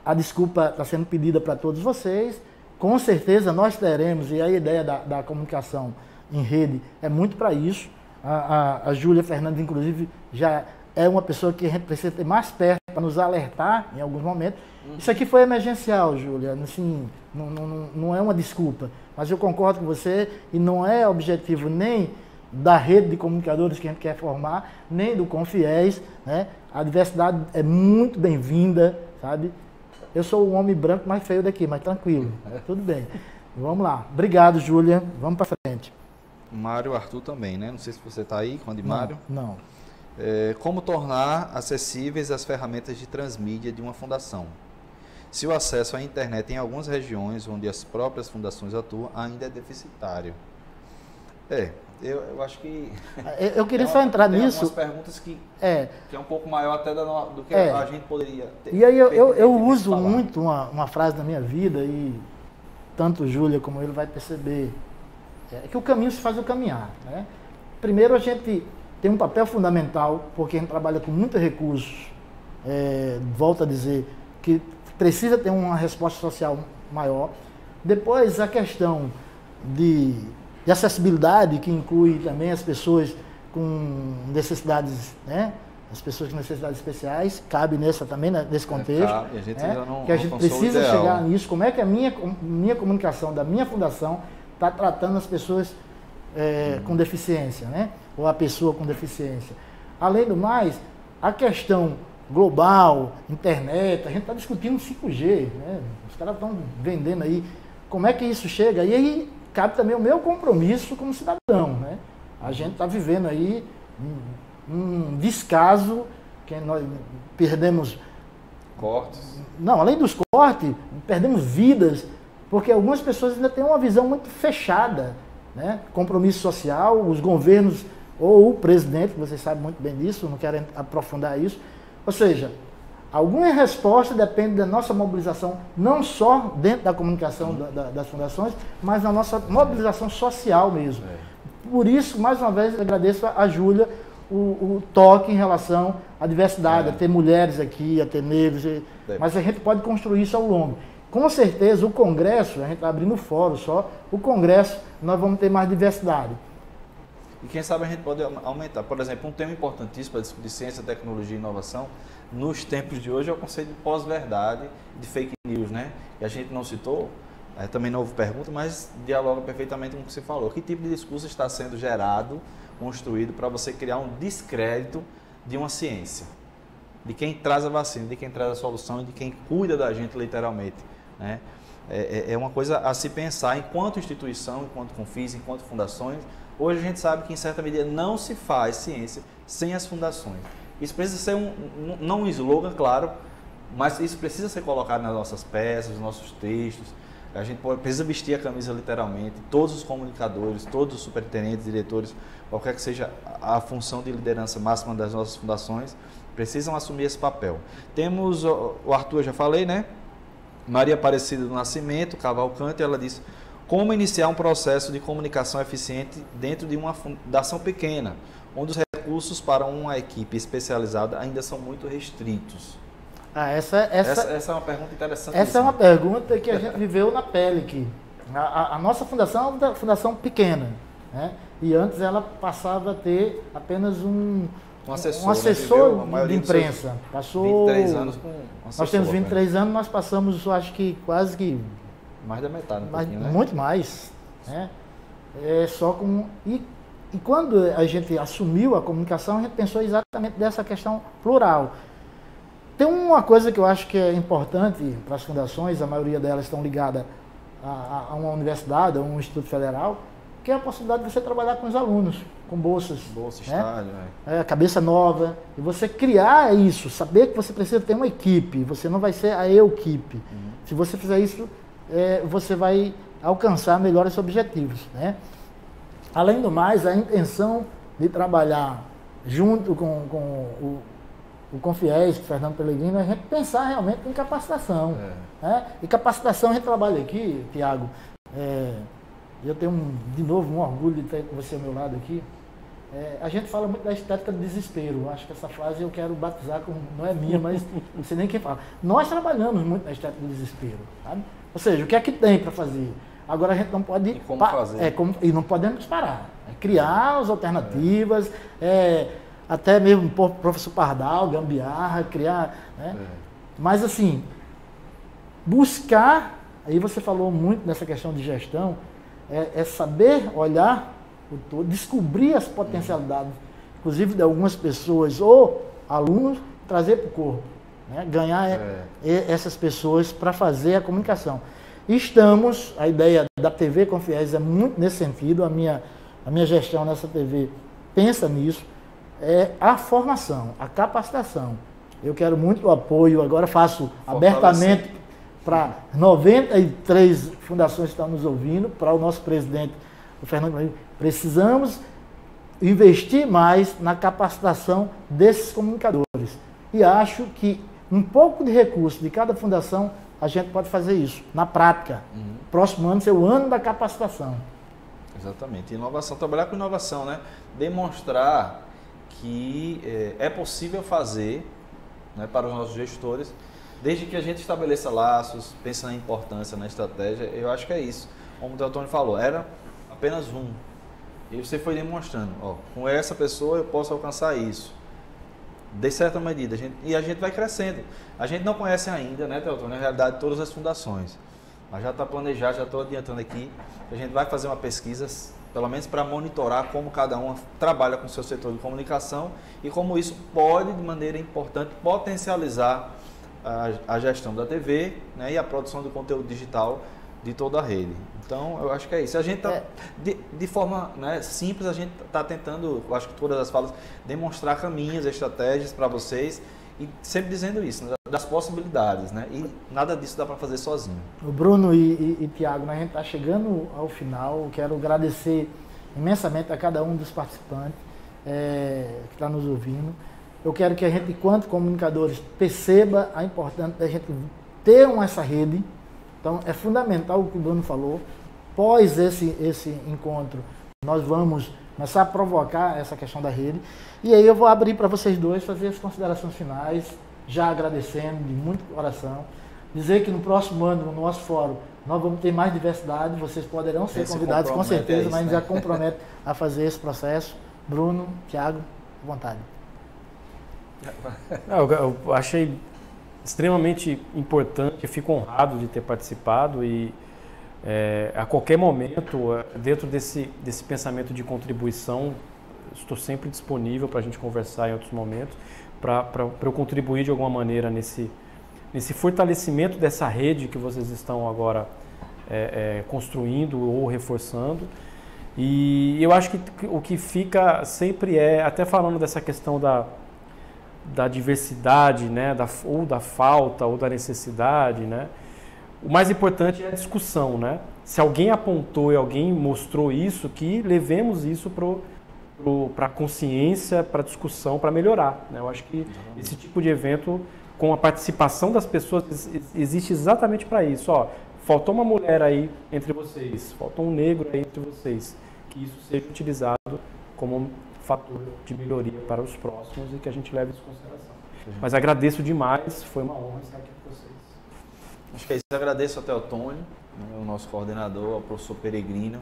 A desculpa está sendo pedida para todos vocês. Com certeza nós teremos, e a ideia da comunicação em rede é muito para isso. A Júlia Fernandes, inclusive, já é uma pessoa que a gente precisa ter mais perto para nos alertar em alguns momentos. Isso aqui foi emergencial, Júlia, assim, não é uma desculpa, mas eu concordo com você e não é objetivo nem da rede de comunicadores que a gente quer formar, nem do Confiéis, né? A diversidade é muito bem-vinda, sabe? Eu sou um homem branco mais feio daqui, mas tranquilo, tudo bem. Vamos lá. Obrigado, Júlia. Vamos para frente. Mário Arthur também, né? Não sei se você está aí com a de Mário. Não. Como tornar acessíveis as ferramentas de transmídia de uma fundação? Se o acesso à internet em algumas regiões onde as próprias fundações atuam ainda é deficitário. Eu acho que... Eu queria só entrar nisso. Tem algumas perguntas que é um pouco maior até do que a gente poderia ter. E aí eu uso muito uma frase da minha vida, e tanto Júlia como ele vai perceber, que o caminho se faz o caminhar, né? Primeiro, a gente tem um papel fundamental, porque a gente trabalha com muitos recursos, volto a dizer, que precisa ter uma resposta social maior. Depois, a questão de acessibilidade, que inclui também as pessoas com necessidades, né? As pessoas com necessidades especiais, cabe nesse contexto. Cabe, a gente ainda não, que a gente precisa chegar nisso. Como é que a minha comunicação da minha fundação está tratando as pessoas com deficiência, né? Ou a pessoa com deficiência. Além do mais, a questão global, internet, a gente está discutindo 5G, né? Os caras estão vendendo aí. Como é que isso chega? E aí cabe também o meu compromisso como cidadão, né? A gente está vivendo aí um descaso, que nós perdemos... Cortes. Não, além dos cortes, perdemos vidas, porque algumas pessoas ainda têm uma visão muito fechada, né? Compromisso social, os governos, ou o presidente, vocês sabem muito bem disso, não quero aprofundar isso. Ou seja, alguma resposta depende da nossa mobilização, não só dentro da comunicação das fundações, mas na nossa mobilização social mesmo. Por isso, mais uma vez, agradeço a Júlia o toque em relação à diversidade, a ter mulheres aqui, a ter negros, mas a gente pode construir isso ao longo. Com certeza, o Congresso, a gente está abrindo fórum só, o Congresso, nós vamos ter mais diversidade. E quem sabe a gente pode aumentar. Por exemplo, um tema importantíssimo de ciência, tecnologia e inovação, nos tempos de hoje, é o conceito de pós-verdade, de fake news, né? E a gente não citou, também não houve pergunta, mas dialoga perfeitamente com o que você falou. Que tipo de discurso está sendo gerado, construído, para você criar um descrédito de uma ciência? De quem traz a vacina, de quem traz a solução e de quem cuida da gente, literalmente, né? É uma coisa a se pensar enquanto instituição, enquanto Confis, enquanto fundações. Hoje a gente sabe que, em certa medida, não se faz ciência sem as fundações. Isso precisa ser não um slogan, claro, mas isso precisa ser colocado nas nossas peças, nos nossos textos. A gente precisa vestir a camisa literalmente, todos os comunicadores, todos os superintendentes, diretores, qualquer que seja a função de liderança máxima das nossas fundações, precisam assumir esse papel. Temos, o Arthur, eu já falei, né? Maria Aparecida do Nascimento, Cavalcante, ela disse: como iniciar um processo de comunicação eficiente dentro de uma fundação pequena, onde os recursos para uma equipe especializada ainda são muito restritos? Essa é uma pergunta interessante. Essa é uma pergunta que a gente viveu na pele aqui. A nossa fundação é uma fundação pequena, né? E antes ela passava a ter apenas um assessor, né? De imprensa. Passou 23 anos com um assessor. Nós temos 23 anos, nós passamos, eu acho que quase que... mais da metade, né? Muito mais. Né? E quando a gente assumiu a comunicação, a gente pensou exatamente dessa questão plural. Tem uma coisa que eu acho que é importante para as fundações, a maioria delas estão ligadas a uma universidade, a um instituto federal, que é a possibilidade de você trabalhar com os alunos, com bolsas. Bolsa, né? Estágio. Cabeça nova. E você criar isso, saber que você precisa ter uma equipe, você não vai ser a equipe. Se você fizer isso, você vai alcançar melhores objetivos. Né? Além do mais, a intenção de trabalhar junto com o Confiés, o Fernando Pellegrino, é a gente pensar realmente em capacitação. Né? E capacitação, a gente trabalha aqui, Tiago, eu tenho, de novo, um orgulho de ter você ao meu lado aqui. A gente fala muito da estética do desespero. Acho que essa frase eu quero batizar como, não é minha, mas não sei nem quem fala. Nós trabalhamos muito na estética do desespero. Sabe? Ou seja, o que é que tem para fazer? Agora a gente não pode... E como fazer? E não podemos parar. Criar as alternativas, até mesmo professor Pardal, gambiarra, criar... Né? Mas assim, buscar... Aí você falou muito nessa questão de gestão, é saber olhar o todo, descobrir as potencialidades, inclusive de algumas pessoas ou alunos, trazer para o corpo. Né? Ganhar essas pessoas para fazer a comunicação. A ideia da TV Confiés é muito nesse sentido, a minha gestão nessa TV pensa nisso, a formação, a capacitação. Eu quero muito o apoio, agora faço abertamente para 93 fundações que estão nos ouvindo, para o nosso presidente, o Fernando. Precisamos investir mais na capacitação desses comunicadores. E acho que um pouco de recurso de cada fundação, a gente pode fazer isso, na prática. Próximo ano ser o ano da capacitação. Exatamente. Inovação, trabalhar com inovação, né? Demonstrar que é possível fazer, né, para os nossos gestores, desde que a gente estabeleça laços, pense na importância, na estratégia. Eu acho que é isso. Como o Teotônio falou, era apenas um. E você foi demonstrando, com essa pessoa eu posso alcançar isso. De certa medida. E a gente vai crescendo. A gente não conhece ainda, né, Teotônio, na realidade, todas as fundações. Mas já está planejado, já estou adiantando aqui, que a gente vai fazer uma pesquisa, pelo menos para monitorar como cada uma trabalha com o seu setor de comunicação e como isso pode, de maneira importante, potencializar a gestão da TV, né, e a produção do conteúdo digital de toda a rede. Então, eu acho que é isso. A gente está, de forma, né, simples, a gente está tentando, eu acho que todas as falas, demonstrar caminhos, estratégias para vocês e sempre dizendo isso, né, das possibilidades, né? E nada disso dá para fazer sozinho. O Bruno e Tiago, a gente está chegando ao final. Quero agradecer imensamente a cada um dos participantes que está nos ouvindo. Eu quero que a gente, enquanto comunicadores, perceba a importância da gente ter essa rede. Então, é fundamental o que o Bruno falou. Após esse encontro, nós vamos começar a provocar essa questão da rede. E aí eu vou abrir para vocês dois fazer as considerações finais, já agradecendo de muito coração. Dizer que no próximo ano, no nosso fórum, nós vamos ter mais diversidade, vocês poderão ser convidados, com certeza, mas já compromete a fazer esse processo. Bruno, Tiago, à vontade. Eu achei extremamente importante, fico honrado de ter participado e a qualquer momento, dentro desse pensamento de contribuição, estou sempre disponível para a gente conversar em outros momentos, para eu contribuir de alguma maneira nesse fortalecimento dessa rede que vocês estão agora construindo ou reforçando. E eu acho que o que fica sempre até falando dessa questão da diversidade, né, ou da falta, ou da necessidade, né? O mais importante é a discussão, né? Se alguém apontou e alguém mostrou isso, que levemos isso para a consciência, para a discussão, para melhorar, né? Eu acho que esse tipo de evento, com a participação das pessoas, existe exatamente para isso. Ó, faltou uma mulher aí entre vocês, faltou um negro aí entre vocês, que isso seja utilizado como fator de melhoria para os próximos e que a gente leve isso em consideração. Mas agradeço demais, foi uma honra estar aqui com vocês. Acho que é isso. Eu agradeço até ao Tônio, né, o nosso coordenador, ao professor Peregrino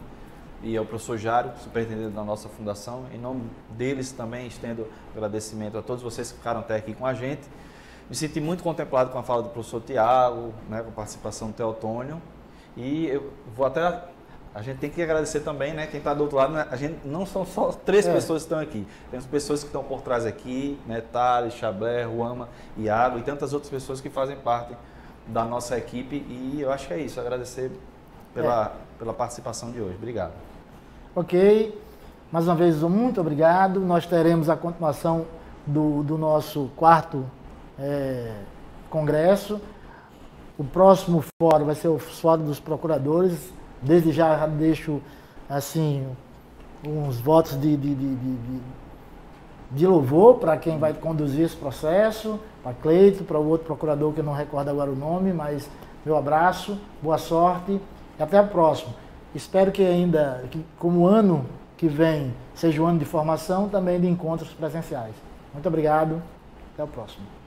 e ao professor Jário, superintendente da nossa fundação. Em nome deles também estendo agradecimento a todos vocês que ficaram até aqui com a gente. Me senti muito contemplado com a fala do professor Tiago, né, com a participação do Teotônio. E eu vou até... A gente tem que agradecer também, né? Quem está do outro lado, né? A gente não são só 3 pessoas que estão aqui. Temos pessoas que estão por trás aqui, né? Thales, Chablé, Ruama, Iago e tantas outras pessoas que fazem parte da nossa equipe. E eu acho que é isso. Agradecer pela participação de hoje. Obrigado. Ok. Mais uma vez, muito obrigado. Nós teremos a continuação do nosso 4º congresso. O próximo fórum vai ser o Fórum dos Procuradores. Desde já deixo assim, uns votos de louvor para quem vai conduzir esse processo, para Cleito, para o outro procurador que eu não recordo agora o nome, mas meu abraço, boa sorte e até a próxima. Espero que como o ano que vem seja um ano de formação, também de encontros presenciais. Muito obrigado, até o próximo.